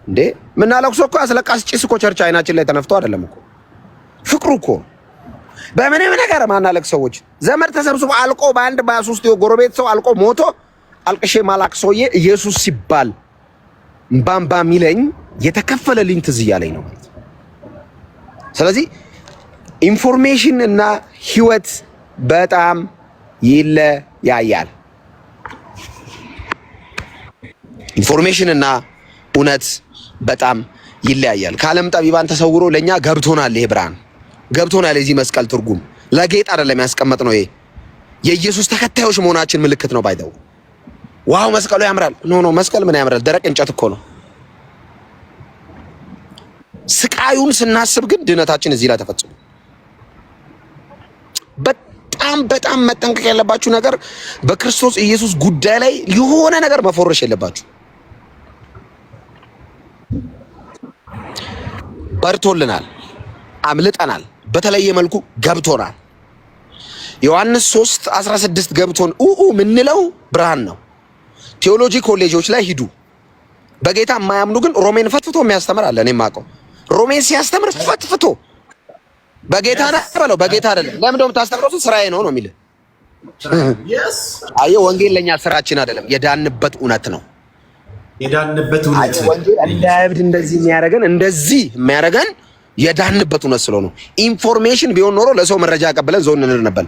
እንዴ ምናለቅሶ እኮ አስለቃሽ ጭስ እኮ ቸርች አይናችን ላይ ተነፍቶ አይደለም እኮ ፍቅሩ እኮ በምንም ነገር ማናለቅ ሰዎች ዘመድ ተሰብስቦ አልቆ በአንድ በ3 የጎረቤት ሰው አልቆ ሞቶ አልቅሼ ማላቅ ሰውዬ ኢየሱስ ሲባል ባምባ ሚለኝ የተከፈለልኝ ትዝ እያለኝ ነው። ስለዚህ ኢንፎርሜሽን እና ህይወት በጣም ይለያያል። ኢንፎርሜሽን እና እውነት በጣም ይለያያል። ከዓለም ጠቢባን ተሰውሮ ለኛ ገብቶናል። ይሄ ብርሃን ገብቶናል። የዚህ መስቀል ትርጉም ለጌጥ አይደለም ያስቀመጥ ነው። ይሄ የኢየሱስ ተከታዮች መሆናችን ምልክት ነው። ባይደው ዋው መስቀሉ ያምራል። ኖ መስቀል ምን ያምራል? ደረቅ እንጨት እኮ ነው። ስቃዩን ስናስብ ግን ድነታችን እዚህ ላይ ተፈጽሞ በጣም መጠንቀቅ ያለባችሁ ነገር በክርስቶስ ኢየሱስ ጉዳይ ላይ የሆነ ነገር መፎረሽ የለባችሁ። በርቶልናል፣ አምልጠናል፣ በተለየ መልኩ ገብቶናል። ዮሐንስ 3:16 ገብቶን ምንለው ብርሃን ነው። ቴዎሎጂ ኮሌጆች ላይ ሂዱ፣ በጌታ የማያምኑ ግን ሮሜን ፈትፍቶ የሚያስተምር አለ። እኔ የማውቀው ሮሜን ሲያስተምር ፈትፍቶ በጌታ ነህ በለው፣ በጌታ አይደለም። ለምን እንደውም ታስተምረው ስራዬ ነው የሚል። አየህ ወንጌል ለኛ ስራችን አይደለም፣ የዳንበት እውነት ነው። የዳንበት እውነት ወንጌል እንደ እብድ እንደዚህ የሚያደርገን የዳንበት እውነት ስለሆነ ነው። ኢንፎርሜሽን ቢሆን ኖሮ ለሰው መረጃ ያቀበለን ዘው እንል ነበር።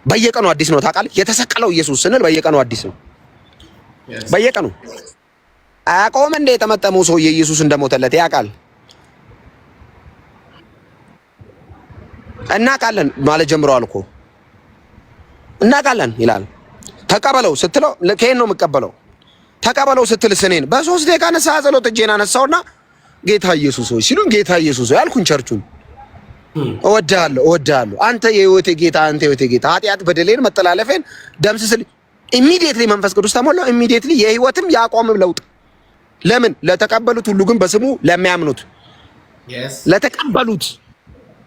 በየቀኑ አዲስ ነው ታውቃለህ። የተሰቀለው ኢየሱስ ስንል በየቀኑ አዲስ ነው። በየቀኑ አያውቀውም እንደ የተመጠመው ሰው ኢየሱስ እንደሞተለት ያውቃል። እናውቃለን ማለት ጀምረዋል እኮ እናውቃለን ይላል። ተቀበለው ስትለው ከየት ነው የምቀበለው? ተቀበለው ስትል ስኔን በ3 ደቂቃ ንስሐ ጸሎት እጄን አነሳውና ጌታ ኢየሱስ ሆይ ሲሉን ጌታ ኢየሱስ ሆይ አልኩኝ። ቸርቹን እወድሃለሁ አንተ የህይወቴ ጌታ፣ አንተ የህይወቴ ጌታ፣ ኃጢአት በደሌን መተላለፌን ደምስስልኝ። ኢሚዲየትሊ መንፈስ ቅዱስ ተሞላው። ኢሚዲየትሊ የህይወትም የአቋምም ለውጥ። ለምን? ለተቀበሉት ሁሉ ግን በስሙ ለሚያምኑት ለተቀበሉት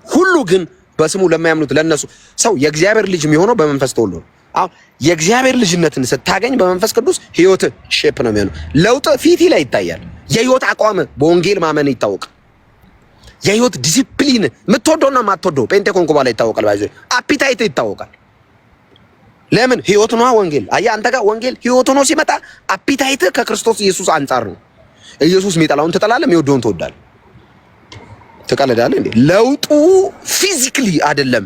ሁሉ ግን በስሙ ለሚያምኑት ለነሱ ሰው የእግዚአብሔር ልጅ የሚሆነው በመንፈስ ተወልዶ ነው። አሁን የእግዚአብሔር ልጅነትን ስታገኝ በመንፈስ ቅዱስ ህይወት ሼፕ ነው የሚሆነው። ለውጥ ፊት ላይ ይታያል። የህይወት አቋም በወንጌል ማመን ይታወቃል። የህይወት ዲሲፕሊን የምትወደውና የማትወደው ጴንጤ ኮንኩ በኋላ ይታወቃል። ባይዞ አፒታይት ይታወቃል። ለምን? ህይወት ነው ወንጌል። አየህ አንተ ጋር ወንጌል ህይወት ሆኖ ሲመጣ አፒታይት ከክርስቶስ ኢየሱስ አንጻር ነው። ኢየሱስ የሚጠላውን ትጠላለህ፣ የሚወደውን ትወዳለህ። ትቀልዳለህ እንዴ? ለውጡ ፊዚክሊ አይደለም፣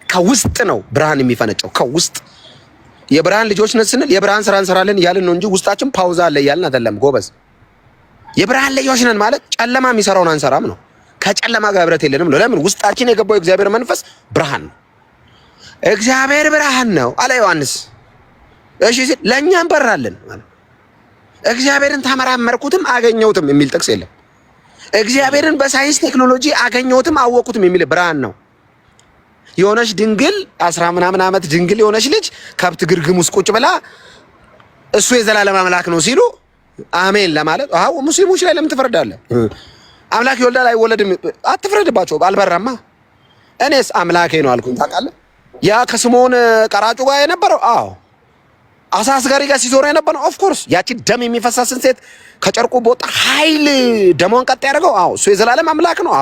ከውስጥ ነው ብርሃን የሚፈነጨው። ከውስጥ የብርሃን ልጆች ነን ስንል የብርሃን ስራ እንሰራለን እያልን ነው እንጂ ውስጣችን ፓውዛ አለ እያልን አይደለም። ጎበዝ የብርሃን ልጆች ነን ማለት ጨለማ የሚሰራውን አንሰራም ነው። ከጨለማ ጋር ህብረት የለንም ነው። ለምን? ውስጣችን የገባው የእግዚአብሔር መንፈስ ብርሃን ነው። እግዚአብሔር ብርሃን ነው አለ ዮሐንስ። እሺ ሲል ለእኛም በራለን ማለት እግዚአብሔርን ተመራመርኩትም አገኘሁትም የሚል ጥቅስ የለም። እግዚአብሔርን በሳይንስ ቴክኖሎጂ አገኘሁትም አወቁትም የሚል ብርሃን ነው። የሆነች ድንግል 10 ምናምን ዓመት ድንግል የሆነች ልጅ ከብት ግርግም ውስጥ ቁጭ ብላ እሱ የዘላለም አምላክ ነው ሲሉ አሜን ለማለት አው ሙስሊሞች ላይ ለምን ትፈርዳለህ? አምላክ ይወልዳል አይወለድም አትፍረድባቸው። አልበራማ እኔስ አምላኬ ነው አልኩኝ። ታውቃለህ ያ ከስምዖን ቀራጩ ጋር የነበረው አሳ አስጋሪ ጋር ሲዞር የነበረው ኦፍ ኮርስ ያቺ ደም የሚፈሳስን ሴት ከጨርቁ በወጣ ኃይል ደሞን ቀጥ ያደርገው እሱ የዘላለም አምላክ ነው።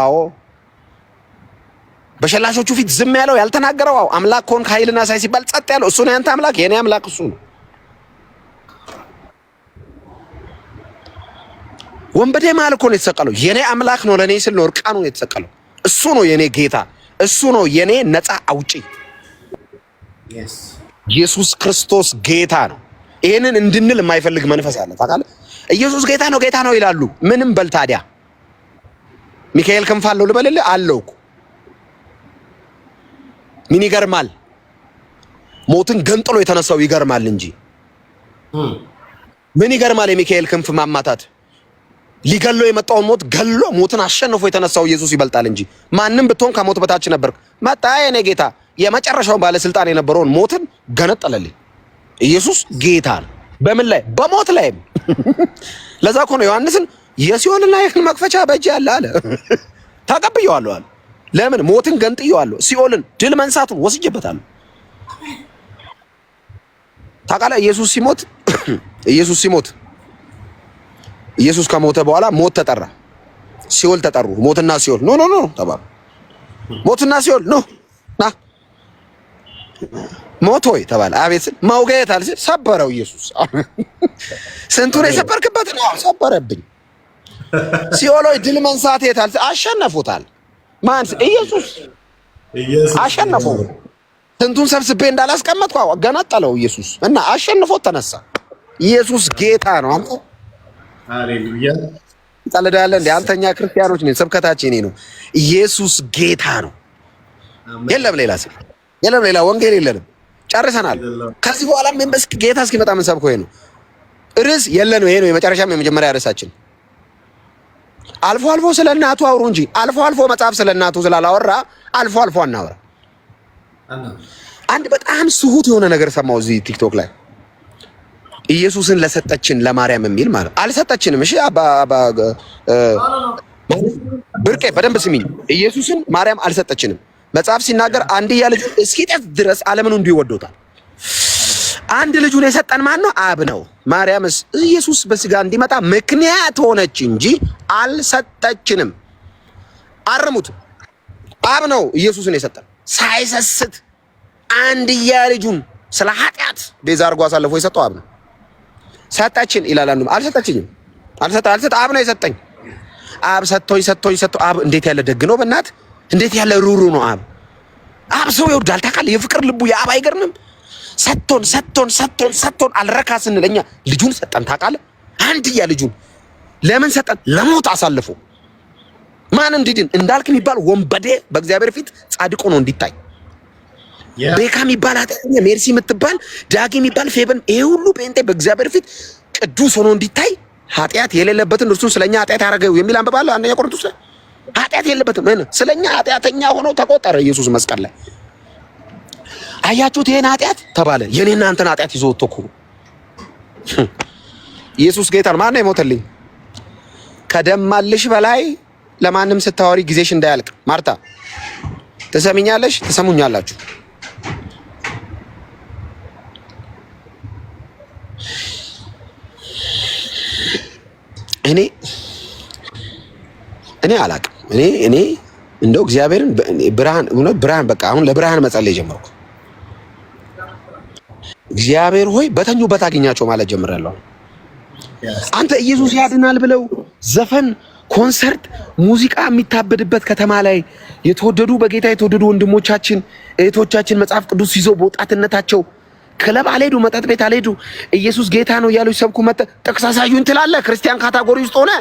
በሸላሾቹ ፊት ዝም ያለው ያልተናገረው አምላክ ኮንክ ኃይልና ሳይ ሲባል ጸጥ ያለው እሱ ነው። ያንተ አምላክ የኔ አምላክ እሱ ነው። ወንበዴ ማለት እኮ ነው የተሰቀለው። የኔ አምላክ ነው ለኔ ስል ነው እርቃኑ ነው የተሰቀለው። እሱ ነው የኔ ጌታ፣ እሱ ነው የኔ ነፃ አውጪ። ኢየሱስ ክርስቶስ ጌታ ነው። ይሄንን እንድንል የማይፈልግ መንፈስ አለ። ታውቃለህ ኢየሱስ ጌታ ነው ይላሉ። ምንም በል ታዲያ ሚካኤል ክንፍ አለው ልበልልህ አለው እኮ ምን ይገርማል? ሞትን ገንጥሎ የተነሳው ይገርማል እንጂ ምን ይገርማል? የሚካኤል ክንፍ ማማታት ሊገሎ የመጣውን ሞት ገሎ ሞትን አሸንፎ የተነሳው ኢየሱስ ይበልጣል እንጂ ማንም ብትሆን ከሞት በታች ነበር። መጣ የኔ ጌታ የመጨረሻው ባለስልጣን የነበረውን ሞትን ገነጠለልኝ። ኢየሱስ ጌታ ነው። በምን ላይ? በሞት ላይም። ለዛ እኮ ነው ዮሐንስን የሲኦልና የክን መክፈቻ በእጅ ያለ አለ። ተቀብየዋለሁ አለ። ለምን? ሞትን ገንጥየዋለሁ፣ ሲኦልን ድል መንሳቱን ወስጄበታለሁ። ታውቃለህ ኢየሱስ ከሞተ በኋላ ሞት ተጠራ፣ ሲኦል ተጠሩ። ሞትና ሲኦል ኖ ተባሉ። ሞትና ሲኦል ና ሞት ሆይ ተባለ። አቤት ስል መውገየት አለ ሲል ሰበረው ኢየሱስ። ስንቱን የሰበርክበት ነው ሰበረብኝ። ሲኦል ሆይ ድል መንሳት የታል? አሸነፉታል። ማን? ኢየሱስ አሸነፈው። ስንቱን ሰብስቤ እንዳላስቀመጥኩ ገነጠለው ኢየሱስ እና አሸንፎት ተነሳ። ኢየሱስ ጌታ ነው። አንተ ሃሌሉያ ታለዳለህ እንዴ? አንተኛ ክርስቲያኖች ነን፣ ስብከታችን ነው ኢየሱስ ጌታ ነው። የለም ሌላ ስም፣ የለም ሌላ ወንጌል የለንም። ጨርሰናል። ከዚህ በኋላ መንፈስ ጌታ እስኪመጣ ምን ሰብከው ነው ርዕስ የለንም። ይሄ ነው የመጨረሻም የመጀመሪያ ርዕሳችን። አልፎ ስለ እናቱ አውሩ እንጂ አልፎ መጽሐፍ ስለ እናቱ ስላላወራ አልፎ አናወራ። አንድ በጣም ስሁት የሆነ ነገር ሰማው እዚህ ቲክቶክ ላይ ኢየሱስን ለሰጠችን ለማርያም የሚል ማለት አልሰጠችንም። እሺ ብርቄ በደንብ ስሚኝ። ኢየሱስን ማርያም አልሰጠችንም። መጽሐፍ ሲናገር አንድያ ልጁ እስኪጠፍ ድረስ ዓለምን እንዲሁ ይወዶታል። አንድ ልጁን የሰጠን ማን ነው? አብ ነው። ማርያምስ ኢየሱስ በስጋ እንዲመጣ ምክንያት ሆነች እንጂ አልሰጠችንም። አርሙት። አብ ነው ኢየሱስን የሰጠን ሳይሰስት አንድያ ልጁን ስለ ኃጢአት ቤዛ አድርጎ አሳልፎ የሰጠው አብ ነው። ሰጠችን ይላል አንዱ። አልሰጠችኝም። አብ ነው የሰጠኝ። አብ ሰጥቶኝ አብ እንዴት ያለ ደግ ነው! በእናት እንዴት ያለ ሩሩ ነው አብ። አብ ሰው ይወዳል ታውቃለህ። የፍቅር ልቡ የአብ አይገርምም? ሰጥቶን አልረካ ስንል እኛ ልጁን ሰጠን ታውቃለህ። አንድያ ልጁን ለምን ሰጠን? ለሞት አሳልፎ ማን እንዲድን? እንዳልክ የሚባል ወንበዴ በእግዚአብሔር ፊት ጻድቅ ሆኖ እንዲታይ፣ ቤካ የሚባል ኃጢአተኛ፣ ሜርሲ የምትባል ዳጊ የሚባል ፌበን፣ ይሄ ሁሉ ጴንጤ በእግዚአብሔር ፊት ቅዱስ ሆኖ እንዲታይ ኃጢአት የሌለበትን እርሱን ስለኛ ኃጢአት ያደረገው የሚል አንብባለሁ። አንደኛ ቆሮንቶስ ላይ ኃጢአት የሌለበትም ስለኛ ኃጢአተኛ ሆኖ ተቆጠረ ኢየሱስ መስቀል ላይ። አያችሁት? ይሄን ኃጢአት ተባለ። የኔና አንተን ኃጢአት ይዞ ወጥቶ እኮ ኢየሱስ ጌታን ማን ነው የሞተልኝ? ከደማልሽ በላይ ለማንም ስታወሪ ጊዜሽ እንዳያልቅ። ማርታ ትሰሚኛለሽ? ትሰሙኛላችሁ? እኔ አላቅም። እኔ እንደው እግዚአብሔርን ብርሃን በቃ አሁን ለብርሃን መጸለይ ጀመርኩ። እግዚአብሔር ሆይ በተኙበት አገኛቸው ማለት ጀምራለሁ። አንተ ኢየሱስ ያድናል ብለው ዘፈን፣ ኮንሰርት፣ ሙዚቃ የሚታበድበት ከተማ ላይ የተወደዱ በጌታ የተወደዱ ወንድሞቻችን እህቶቻችን መጽሐፍ ቅዱስ ይዘው በወጣትነታቸው ክለብ አልሄዱ፣ መጠጥ ቤት አልሄዱ፣ ኢየሱስ ጌታ ነው እያሉ ይሰብኩ ጥቅስ አሳዩኝ ትላለህ። ክርስቲያን ካታጎሪ ውስጥ ሆነ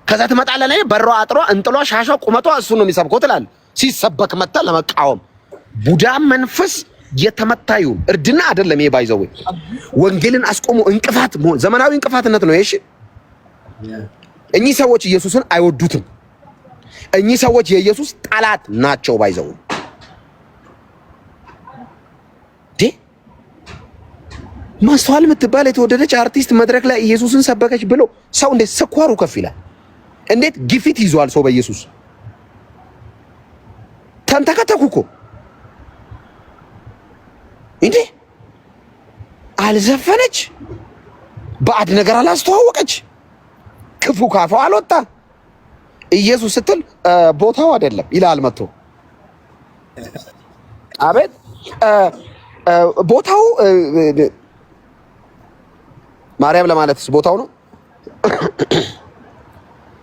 ከዛ ትመጣለህ ላይ በሯ አጥሯ እንጥሏ ሻሿ ቁመቷ እሱ ነው የሚሰብከው ትላለህ። ሲሰበክ መጣ ለመቃወም ቡዳ መንፈስ የተመታዩ እርድና አይደለም። ይሄ ባይዘው ወንጌልን አስቆሞ እንቅፋት መሆን ዘመናዊ እንቅፋትነት ነው። እሺ እኚህ ሰዎች ኢየሱስን አይወዱትም። እኚህ ሰዎች የኢየሱስ ጠላት ናቸው። ባይዘው ማስተዋል የምትባል የተወደደች አርቲስት መድረክ ላይ ኢየሱስን ሰበከች ብሎ ሰው እንዴት ስኳሩ ከፍ ይላል? እንዴት ግፊት ይዟል ሰው በኢየሱስ? ተንተከተኩ እኮ እንዴ! አልዘፈነች፣ ባዕድ ነገር አላስተዋወቀች፣ ክፉ ካፋው አልወጣ። ኢየሱስ ስትል ቦታው አይደለም ይላል መጥቶ። አቤት ቦታው ማርያም ለማለትስ ቦታው ነው።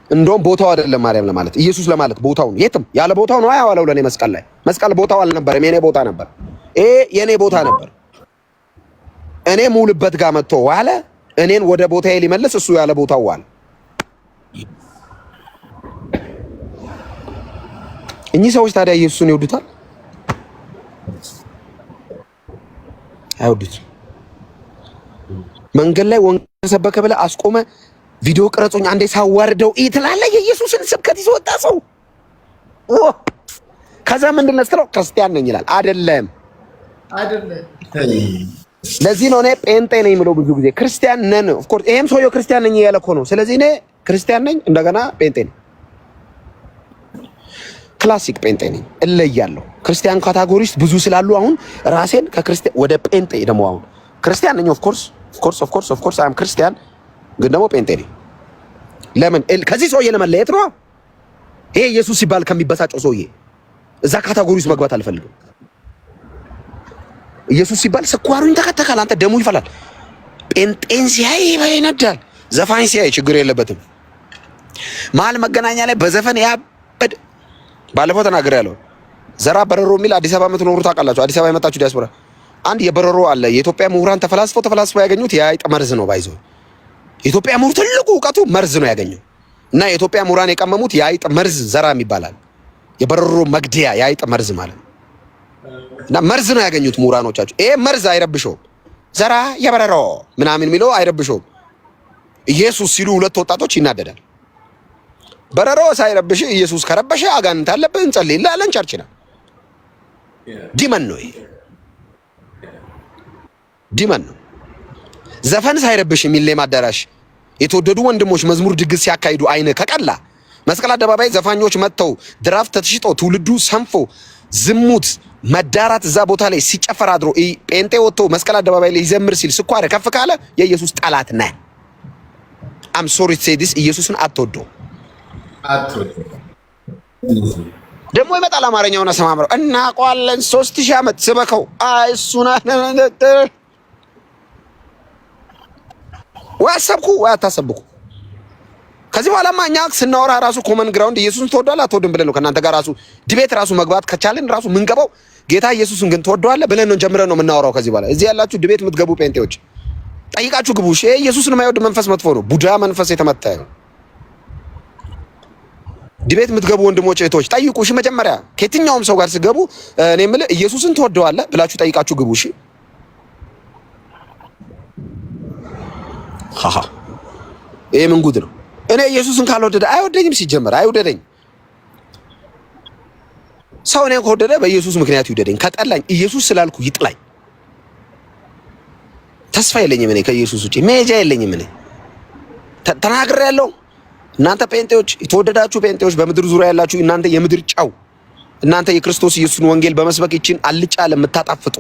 እንደውም ቦታው አይደለም ማርያም ለማለት ኢየሱስ ለማለት ቦታው ነው። የትም ያለ ቦታው ነው ያዋለው። ለኔ መስቀል ላይ መስቀል ቦታው አልነበረም፣ የኔ ቦታ ነበር። የኔ ቦታ ነበር። እኔ ሙሉበት ጋር መጥቶ ዋለ። እኔን ወደ ቦታዬ ሊመልስ እሱ ያለ ቦታው ዋለ። እኚህ ሰዎች ታዲያ ኢየሱስን ይወዱታል? አይወዱትም። መንገድ ላይ ወንጌል ሰበከ ብለህ አስቆመ ቪዲዮ ቀረጾኝ አንዴ ሳዋርደው ትላለህ። የኢየሱስን ስብከት ይዞ ወጣ ሰው። ከዛ ምንድን ነው ስትለው ክርስቲያን ነኝ ይላል። አይደለም። ለዚህ ነው እኔ ጴንጤ ነኝ የምለው ብዙ ጊዜ። ክርስቲያን ነን ኦፍ ኮርስ፣ ይሄም ሰውየው ክርስቲያን ነኝ እያለ እኮ ነው። ስለዚህ እኔ ክርስቲያን ነኝ እንደገና ጴንጤ ነኝ፣ ክላሲክ ጴንጤ ነኝ፣ እለያለሁ። ክርስቲያን ካታጎሪ ውስጥ ብዙ ስላሉ አሁን ራሴን ከክርስቲያን ወደ ጴንጤ ደግሞ አሁን ክርስቲያን ነኝ። ኦፍ ኮርስ አም ክርስቲያን ግን ደግሞ ጴንጤ ነኝ። ለምን? ከዚህ ሰውዬ ለመለየት ነው። ይሄ ኢየሱስ ሲባል ከሚበሳጨው ሰውዬ እዛ ካታጎሪ ውስጥ መግባት አልፈልግም። ኢየሱስ ሲባል ስኳሩ ይንተከተካል፣ አንተ ደሙ ይፈላል። ጴንጤን ሲያይ ይነዳል። ዘፋኝ ሲያይ ችግር የለበትም። መሀል መገናኛ ላይ በዘፈን ያበድ ባለፈው ተናግሬያለሁ። ዘራ በረሮ የሚል አዲስ አበባ የምትኖሩ ታውቃላችሁ። አዲስ አበባ የመጣችሁ ዲያስፖራ አንድ የበረሮ አለ። የኢትዮጵያ ምሁራን ተፈላስፈው ያገኙት የአይጥ መርዝ ነው። ባይዘው የኢትዮጵያ ምሁር ትልቁ እውቀቱ መርዝ ነው ያገኘው እና የኢትዮጵያ ምሁራን የቀመሙት የአይጥ መርዝ ዘራ ይባላል። የበረሮ መግደያ የአይጥ መርዝ ማለት ነው። እና መርዝ ነው ያገኙት ምሁራኖቻቸው። ይሄ መርዝ አይረብሸውም። ዘራ የበረሮ ምናምን የሚለው አይረብሸውም። ኢየሱስ ሲሉ ሁለት ወጣቶች ይናደዳል። በረሮ ሳይረብሽ ኢየሱስ ከረበሸ አጋንንት አለብህ እንጸልይልሃለን። ቸርች ነው ዲመን ነው ይሄ ዲመን ነው። ዘፈን ሳይረብሽ የሚሌም አዳራሽ የተወደዱ ወንድሞች መዝሙር ድግስ ሲያካሂዱ አይነ ከቀላ መስቀል አደባባይ ዘፋኞች መጥተው ድራፍት ተሽጦ ትውልዱ ሰንፎ ዝሙት፣ መዳራት እዛ ቦታ ላይ ሲጨፈር አድሮ ጴንጤ ወጥቶ መስቀል አደባባይ ላይ ይዘምር ሲል ስኳር ከፍ ካለ የኢየሱስ ጠላት ነህ። አም ሶሪ ቱ ሴይ ዲስ ኢየሱስን አትወደው። ደግሞ ይመጣል አማርኛውን አሰማምረው እናውቀዋለን 3000 ዓመት ስበከው እሱና ወአሰብኩ ወአታሰብኩ። ከዚህ በኋላማ እኛ ስናወራ ራሱ ኮመን ግራውንድ ኢየሱስን ትወደዋለህ አትወድም ብለን ነው ከእናንተ ጋር ራሱ ዲቤት ራሱ መግባት ከቻልን ራሱ ምንገባው ጌታ ኢየሱስን ግን ትወደዋለህ ብለን ነው ጀምረን ነው የምናወራው። ከዚህ በኋላ እዚህ ያላችሁ ዲቤት የምትገቡ ጴንጤዎች ጠይቃችሁ ግቡ። እሺ ኢየሱስን የማይወድ መንፈስ መጥፎ ነው። ቡዳ መንፈስ የተመታ ነው። ዲቤት የምትገቡ ወንድሞች እህቶች ጠይቁ። እሺ መጀመሪያ ከየትኛውም ሰው ጋር ስገቡ እኔ የምልህ ኢየሱስን ትወደዋለህ ብላችሁ ጠይቃችሁ ግቡ። እሺ ሃሃ ይሄ ምን ጉድ ነው? እኔ ኢየሱስን ካልወደደ አይወደኝም። ሲጀመር አይወደደኝ። ሰው እኔን ከወደደ በኢየሱስ ምክንያት ይወደደኝ፣ ከጠላኝ ኢየሱስ ስላልኩ ይጥላኝ። ተስፋ የለኝም እኔ ከኢየሱስ ውጪ መሄጃ የለኝም። እኔ ተናግሬያለሁ። እናንተ ጴንጤዎች፣ የተወደዳችሁ ጴንጤዎች በምድር ዙሪያ ያላችሁ እናንተ የምድር ጨው፣ እናንተ የክርስቶስ ኢየሱስን ወንጌል በመስበክ ይችን አልጫ ለምታጣፍጡ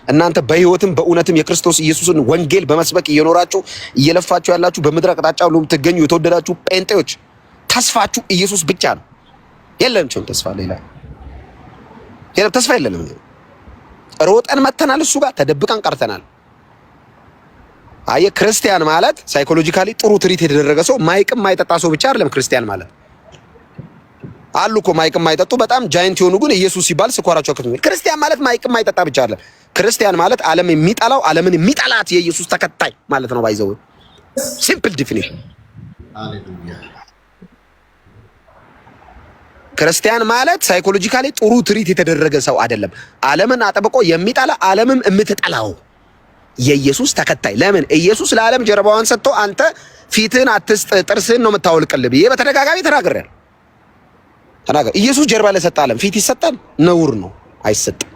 እናንተ በህይወትም በእውነትም የክርስቶስ ኢየሱስን ወንጌል በመስበክ እየኖራችሁ እየለፋችሁ ያላችሁ በምድር አቅጣጫ ሁሉ የምትገኙ የተወደዳችሁ ጴንጤዎች ተስፋችሁ ኢየሱስ ብቻ ነው። የለንም ተስፋ ሌላ የለም። ተስፋ የለንም። ሮጠን መተናል፣ እሱ ጋር ተደብቀን ቀርተናል። አየህ ክርስቲያን ማለት ሳይኮሎጂካሊ ጥሩ ትሪት የተደረገ ሰው ማይቅም ማይጠጣ ሰው ብቻ አይደለም። ክርስቲያን ማለት አሉ እኮ ማይቅም ማይጠጡ በጣም ጃይንት የሆኑ ግን ኢየሱስ ሲባል ስኳራቸው ከፍተኛ። ክርስቲያን ማለት ማይቅም ማይጠጣ ብቻ አይደለም። ክርስቲያን ማለት ዓለም የሚጠላው ዓለምን የሚጠላት የኢየሱስ ተከታይ ማለት ነው። ባይዘው ሲምፕል ዲፊኒሽን። ክርስቲያን ማለት ሳይኮሎጂካሊ ጥሩ ትሪት የተደረገ ሰው አይደለም። ዓለምን አጥብቆ የሚጠላ ዓለምም የምትጠላው የኢየሱስ ተከታይ። ለምን ኢየሱስ ለዓለም ጀርባዋን ሰጥቶ አንተ ፊትህን አትስጥ ጥርስህን ነው የምታወልቅልህ ብዬ በተደጋጋሚ ተናግሬያለሁ። ኢየሱስ ጀርባ ለሰጠ ዓለም ፊት ይሰጣል? ነውር ነው፣ አይሰጥም።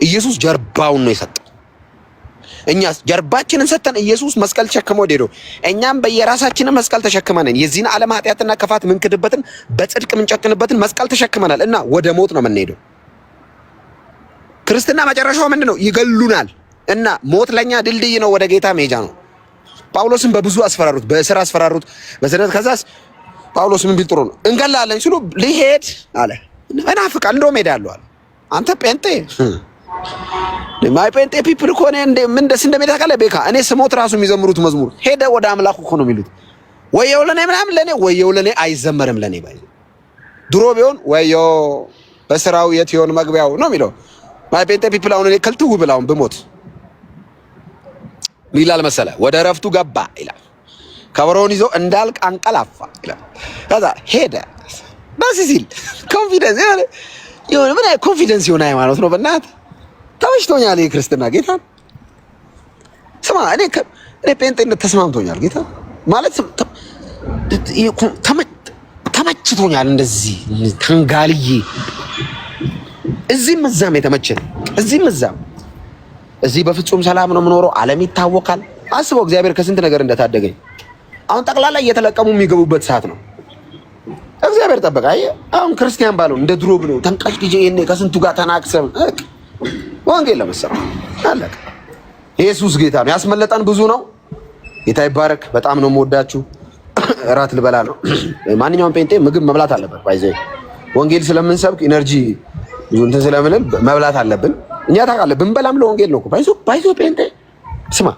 ኢየሱስ ጀርባውን ነው የሰጠው። እኛስ ጀርባችንን ሰጥተን ኢየሱስ መስቀል ተሸክሞ ሄዶ እኛም በየራሳችንን መስቀል ተሸክመናል። የዚህን ዓለም ኃጢአትና ክፋት ምንክድበትን በጽድቅ ምንጨክንበትን መስቀል ተሸክመናል እና ወደ ሞት ነው የምንሄደው። ክርስትና መጨረሻው ምንድን ነው? ይገሉናል እና ሞት ለኛ ድልድይ ነው፣ ወደ ጌታ መሄጃ ነው። ጳውሎስን በብዙ አስፈራሩት፣ በእስር አስፈራሩት፣ በስደት። ከዛስ ጳውሎስ ምን ቢል ጥሩ ነው? እንገላለን ሲሉ ልሄድ አለ። እናፍቃል እንደውም ሄዳለሁ አለ። አንተ ጴንጤ ማይ ጴንጤ ፒፕል እኮ ምን ደስ እንደሚል ታውቃለህ? ቤካ እኔ ስሞት ራሱ የሚዘምሩት መዝሙር ሄደ ወደ አምላኩ እኮ ነው የሚሉት። ወየው ለኔ ምናምን ለኔ ወየው ለኔ አይዘመርም። ለኔ ባይ ድሮ ቢሆን ወየው በስራው የት ይሆን መግቢያው ነው የሚለው። ማይ ጴንጤ ፒፕል አሁን እኔ ከልትው ብላውን ብሞት ይላል መሰለ ወደ ረፍቱ ገባ ይላል። ከበሮውን ይዞ እንዳልቅ አንቀላፋ ይላል። ከዛ ሄደ ደስ ሲል ኮንፊደንስ የሆነ ምን ኮንፊደንስ የሆነ ሃይማኖት ነው። በእናትህ ተመችቶኛል የክርስትና ጌታ። ስማ እኔ ጴንጤነት ተስማምቶኛል ጌታ ማለት ተመችቶኛል። እንደዚህ ተንጋልዬ እዚህም እዛም የተመቸን እዚህም እዛም እዚህ በፍጹም ሰላም ነው የምኖረው። ዓለም ይታወቃል። አስበው እግዚአብሔር ከስንት ነገር እንደታደገኝ። አሁን ጠቅላላ እየተለቀሙ የሚገቡበት ሰዓት ነው። እግዚአብሔር ጠበቃ። አሁን ክርስቲያን ባለው እንደ ድሮ ብሎ ተንቃሽ ዲጄ እኔ ከስንቱ ጋር ተናክሰም ወንጌል ለመሰራ አለቀ። ኢየሱስ ጌታ ነው። ያስመለጠን ብዙ ነው። ጌታ ይባረክ። በጣም ነው የምወዳችሁ። እራት ልበላ ነው። ማንኛውም ጴንጤ ምግብ መብላት አለበት። ባይዘ ወንጌል ስለምንሰብክ ኢነርጂ ብዙ እንትን ስለምንል መብላት አለብን። እኛ ታውቃለህ ብንበላም ለወንጌል ነው እኮ ባይዞ ጴንጤ ስማ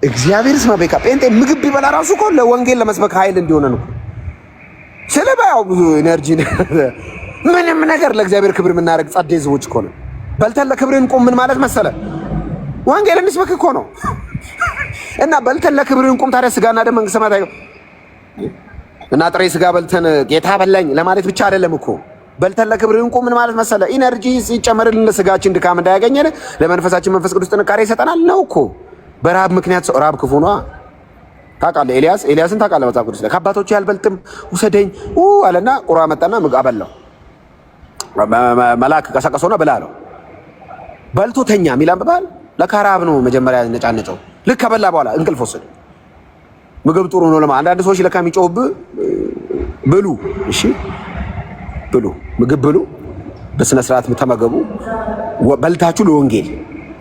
እግዚአብሔር ስማ ቤካ ጴንጤ ምግብ ቢበላ ራሱ እኮ ለወንጌል ለመስበክ ኃይል እንዲሆነ ነው። ስለባው ብዙ ኢነርጂ ምንም ነገር ለእግዚአብሔር ክብር የምናደርግ ጻዴ ህዝቦች እኮ ነው። በልተን ለክብር እንቆም ምን ማለት መሰለ? ወንጌል እንስበክ እኮ ነው። እና በልተን ለክብር እንቆም። ታዲያ ስጋና ደም መንግስተ ሰማያት አይገባም እና ጥሬ ስጋ በልተን ጌታ በላኝ ለማለት ብቻ አይደለም እኮ። በልተን ለክብር እንቆም ምን ማለት መሰለ? ኢነርጂ ሲጨመርልን ለስጋችን ድካም እንዳያገኘን ለመንፈሳችን መንፈስ ቅዱስ ጥንካሬ ይሰጠናል ነው እኮ። በረሃብ ምክንያት ሰው ረሃብ ክፉ ነው። ታውቃለህ ኤልያስን ታውቃለህ? መጽሐፍ ቅዱስ ላይ ከአባቶቼ አልበልጥም ውሰደኝ አለና ቁራ መጣና ምግብ አበላው። መልአክ ቀሰቀሰውና ብላ አለው። በልቶ ተኛ የሚል አንብበሃል? ለካ ረሃብ ነው መጀመሪያ ነጫነጨው። ልክ ከበላ በኋላ እንቅልፍ ወሰደ። ምግብ ጥሩ ነው ለማ አንዳንድ ሰዎች ለካ የሚጮህብህ ብሉ፣ እሺ ብሉ፣ ምግብ ብሉ፣ በስነ ስርዓት ተመገቡ። በልታችሁ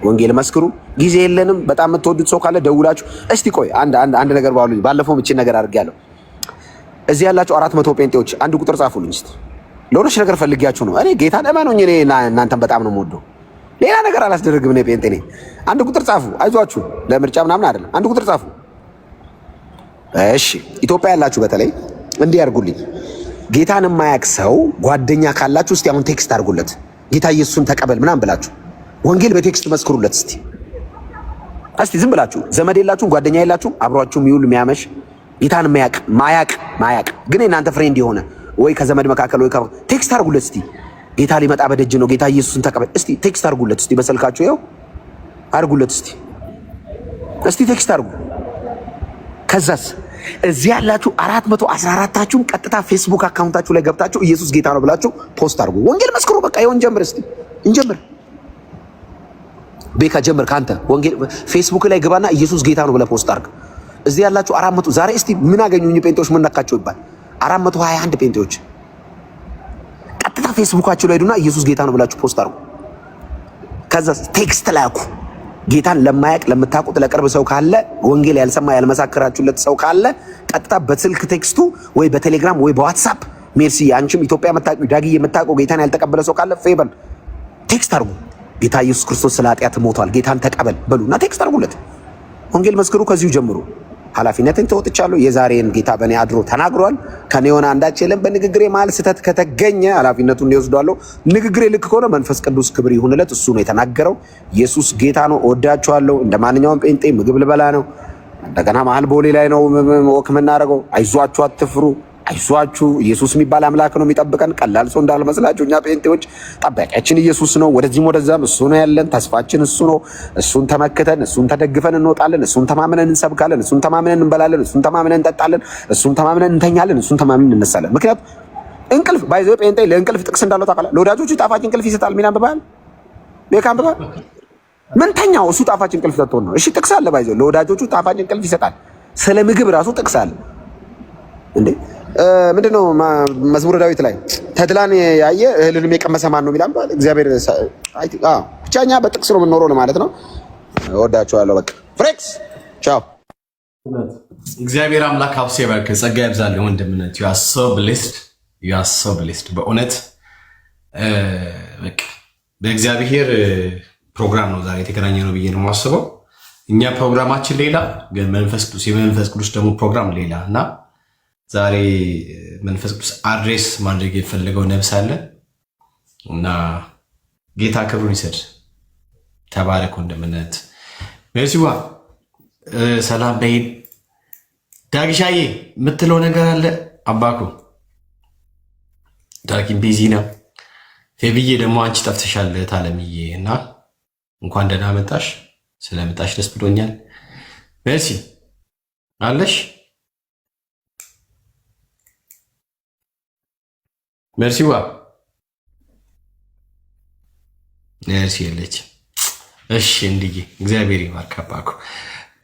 ወንጌል መስክሩ። ጊዜ የለንም። በጣም የምትወዱት ሰው ካለ ደውላችሁ እስቲ ቆይ አንድ ነገር ባሉኝ። ባለፈው ምቺ ነገር አድርጌያለሁ። እዚህ ያላችሁ 400 ጴንጤዎች አንድ ቁጥር ጻፉልኝ እስቲ። ለሆነች ነገር ፈልጊያችሁ ነው። እኔ ጌታን እመኑኝ፣ እኔ እናንተን በጣም ነው የምወደው። ሌላ ነገር አላስደርግም። እኔ ጴንጤ ነኝ። አንድ ቁጥር ጻፉ። አይዟችሁ፣ ለምርጫ ምናምን አይደለም። አንድ ቁጥር ጻፉ። እሺ፣ ኢትዮጵያ ያላችሁ በተለይ እንዲህ ያርጉልኝ። ጌታን የማያውቅ ሰው ጓደኛ ካላችሁ እስቲ አሁን ቴክስት አድርጉለት። ጌታ ኢየሱስን ተቀበል ምናምን ብላችሁ ወንጌል በቴክስት መስክሩለት እስቲ። ዝም ብላችሁ ዘመድ የላችሁም፣ ጓደኛ የላችሁም፣ አብሯችሁ የሚውል የሚያመሽ ጌታን ማያቅ ግን እናንተ ፍሬንድ የሆነ ወይ ከዘመድ መካከል ወይ ቴክስት አድርጉለት እስቲ። ጌታ ሊመጣ በደጅ ነው፣ ጌታ ኢየሱስን ተቀበል እስቲ። ቴክስት አድርጉለት እስቲ፣ በስልካችሁ ይኸው አድርጉለት እስቲ ቴክስት አድርጉ። ከዛስ እዚህ ያላችሁ 414ታችሁም ቀጥታ ፌስቡክ አካውንታችሁ ላይ ገብታችሁ ኢየሱስ ጌታ ነው ብላችሁ ፖስት አድርጉ። ወንጌል መስክሩ። በቃ ይሁን፣ ጀምር እስቲ እንጀምር። ቤካ ጀምር። ካንተ ወንጌል ፌስቡክ ላይ ግባና ኢየሱስ ጌታ ነው ብለህ ፖስት አድርግ። እዚህ ያላችሁ 400 ዛሬ እስቲ ምን አገኙኝ ጴንጤዎች ምን ነካቸው ይባል 421 ጴንጤዎች ቀጥታ ፌስቡካችሁ ላይ ሄዱና ኢየሱስ ጌታ ነው ብላችሁ ፖስት አድርጉ። ከዛ ቴክስት ላኩ። ጌታን ለማያውቅ ለምታውቁት ለቅርብ ሰው ካለ ወንጌል ያልሰማ ያልመሳከራችሁለት ሰው ካለ ቀጥታ በስልክ ቴክስቱ ወይ በቴሌግራም ወይ በዋትስአፕ ሜርሲ፣ አንቺም ኢትዮጵያ የምታውቁ ዳጊ የምታውቁ ጌታን ያልተቀበለ ሰው ካለ ፌበል ቴክስት አድርጉ። ጌታ ኢየሱስ ክርስቶስ ስለ ኃጢአት ሞቷል፣ ጌታን ተቀበል በሉና ቴክስት አድርጉለት። ወንጌል መስክሩ። ከዚሁ ጀምሩ። ኃላፊነትን ተወጥቻለሁ። የዛሬን ጌታ በእኔ አድሮ ተናግሯል። ከኔ የሆነ አንዳች የለም። በንግግሬ መሀል ስህተት ከተገኘ ኃላፊነቱን ይወስዳለሁ። ንግግሬ ልክ ከሆነ መንፈስ ቅዱስ ክብር ይሁንለት። እሱ ነው የተናገረው። ኢየሱስ ጌታ ነው። እወዳችኋለሁ። እንደ ማንኛውም ጴንጤ ምግብ ልበላ ነው። እንደገና መሀል ቦሌ ላይ ነው ወክ የምናደርገው። አይዟችሁ፣ አትፍሩ። አይዟችሁ፣ ኢየሱስ የሚባል አምላክ ነው የሚጠብቀን። ቀላል ሰው እንዳልመስላችሁ። እኛ ጴንጤዎች ጠባቂያችን ኢየሱስ ነው። ወደዚህም ወደዛም እሱ ነው ያለን። ተስፋችን እሱ ነው። እሱን ተመክተን እሱን ተደግፈን እንወጣለን። እሱን ተማምነን እንሰብካለን። እሱን ተማምነን እንበላለን። እሱን ተማምነን እንጠጣለን። እሱን ተማምነን እንተኛለን። እሱን ተማምነን እንነሳለን። ምክንያቱም እንቅልፍ ባይዘው ጴንጤ ለእንቅልፍ ጥቅስ እንዳለው ታውቃለህ። ለወዳጆቹ ጣፋጭ እንቅልፍ ይሰጣል። ሚና አንብበሃል? ቤካ አንብበሃል? ምን ተኛው? እሱ ጣፋጭ እንቅልፍ ሰጥቶን ነው። እሺ ጥቅስ አለ። ባይዘው ለወዳጆቹ ጣፋጭ እንቅልፍ ይሰጣል። ስለ ምግብ ራሱ ጥቅስ አለ እንዴ። ምንድነው መዝሙረ ዳዊት ላይ ተድላን ያየ እህልን የቀመሰ ማን ነው የሚላል እግዚአብሔር። ብቻ እኛ በጥቅስ ነው የምንኖረው ነው ማለት ነው። እወዳችኋለሁ። በቃ ፍሬክስ ቻው። እግዚአብሔር አምላክ ሀብሴ ባርክ፣ ጸጋ ይብዛልህ ወንድምነት። ዩ አር ሶ ብሌስድ፣ ዩ አር ሶ ብሌስድ በእውነት በቃ በእግዚአብሔር ፕሮግራም ነው ዛሬ የተገናኘ ነው ብዬ ነው የማስበው። እኛ ፕሮግራማችን ሌላ፣ ግን መንፈስ ቅዱስ የመንፈስ ቅዱስ ደግሞ ፕሮግራም ሌላ እና ዛሬ መንፈስ ቅዱስ አድሬስ ማድረግ የፈለገው ነብስ አለ እና ጌታ ክብሩን ይሰድ። ተባረክ ወንድምነት። ሜርሲዋ ሰላም በይን። ዳግሻዬ የምትለው ነገር አለ አባኩ? ዳጊም ቢዚ ነው። ፌብዬ ደግሞ አንቺ ጠፍተሻል ታለምዬ እና እንኳን ደህና መጣሽ። ስለመጣሽ ደስ ብሎኛል። ሜርሲ አለሽ? ሜርሲዋ ሜርሲ የለች። እሺ እንዲህ እግዚአብሔር ይባርክ አባኩ።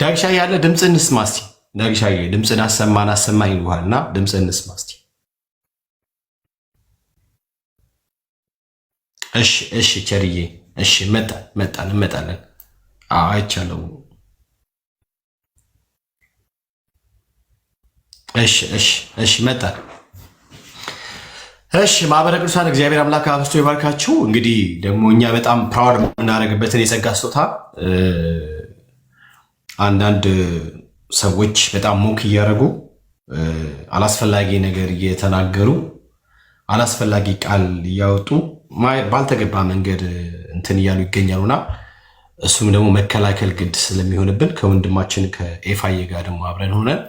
ዳግሻዬ ያለ ድምፅህን እንስማ እስቲ። ዳግሻዬ ድምፅህን አሰማኝ ይልሃል እና ድምፅህን እንስማ እስቲ። እሺ ቸርዬ እሺ እንመጣለን። አይቻለሁ። እሺ መጣን። እሺ ማህበረ ቅዱሳን እግዚአብሔር አምላክ አብዝቶ ይባርካችሁ። እንግዲህ ደግሞ እኛ በጣም ፕራውድ የምናደርግበትን የጸጋ ስጦታ አንዳንድ ሰዎች በጣም ሞክ እያደረጉ አላስፈላጊ ነገር እየተናገሩ አላስፈላጊ ቃል እያወጡ ባልተገባ መንገድ እንትን እያሉ ይገኛሉና እሱም ደግሞ መከላከል ግድ ስለሚሆንብን ከወንድማችን ከኤፋዬ ጋር ደግሞ አብረን ሆነን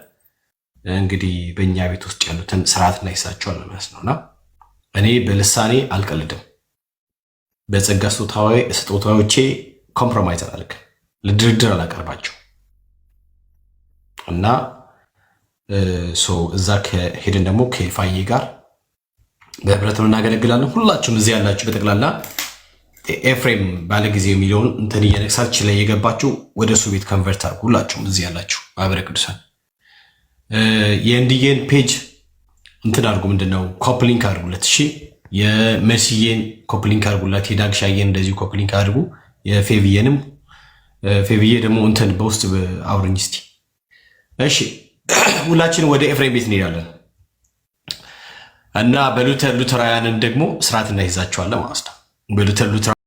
እንግዲህ በእኛ ቤት ውስጥ ያሉትን ስርዓትና ይሳቸዋል ነውና እኔ በልሳኔ አልቀልድም። በጸጋ ስጦታዎቼ ኮምፕሮማይዝ አላደርግም፣ ለድርድር አላቀርባቸው እና እዛ ከሄድን ደግሞ ከኤፋዬ ጋር በህብረት እናገለግላለን። ሁላችሁም እዚህ ያላችሁ በጠቅላላ ኤፍሬም ባለጊዜ የሚለውን እንትን እየነክሳች ላይ የገባችሁ ወደ እሱ ቤት ከንቨርት አድርጉ። ሁላችሁም እዚህ ያላችሁ ማህበረ ቅዱሳን የእንድዬን ፔጅ እንትን አድርጉ፣ ምንድነው ኮፕሊንክ አድርጉለት። እሺ የመሲዬን ኮፕሊንክ አድርጉላት፣ የዳግሻዬን እንደዚሁ ኮፕሊንክ አድርጉ። የፌቪየንም ፌቪየ ደግሞ እንትን በውስጥ አውርኝ እስቲ። እሺ ሁላችን ወደ ኤፍሬም ቤት እንሄዳለን እና በሉተራውያንን ደግሞ ስርዓት እናይዛቸዋለን ማለት ነው። በሉተር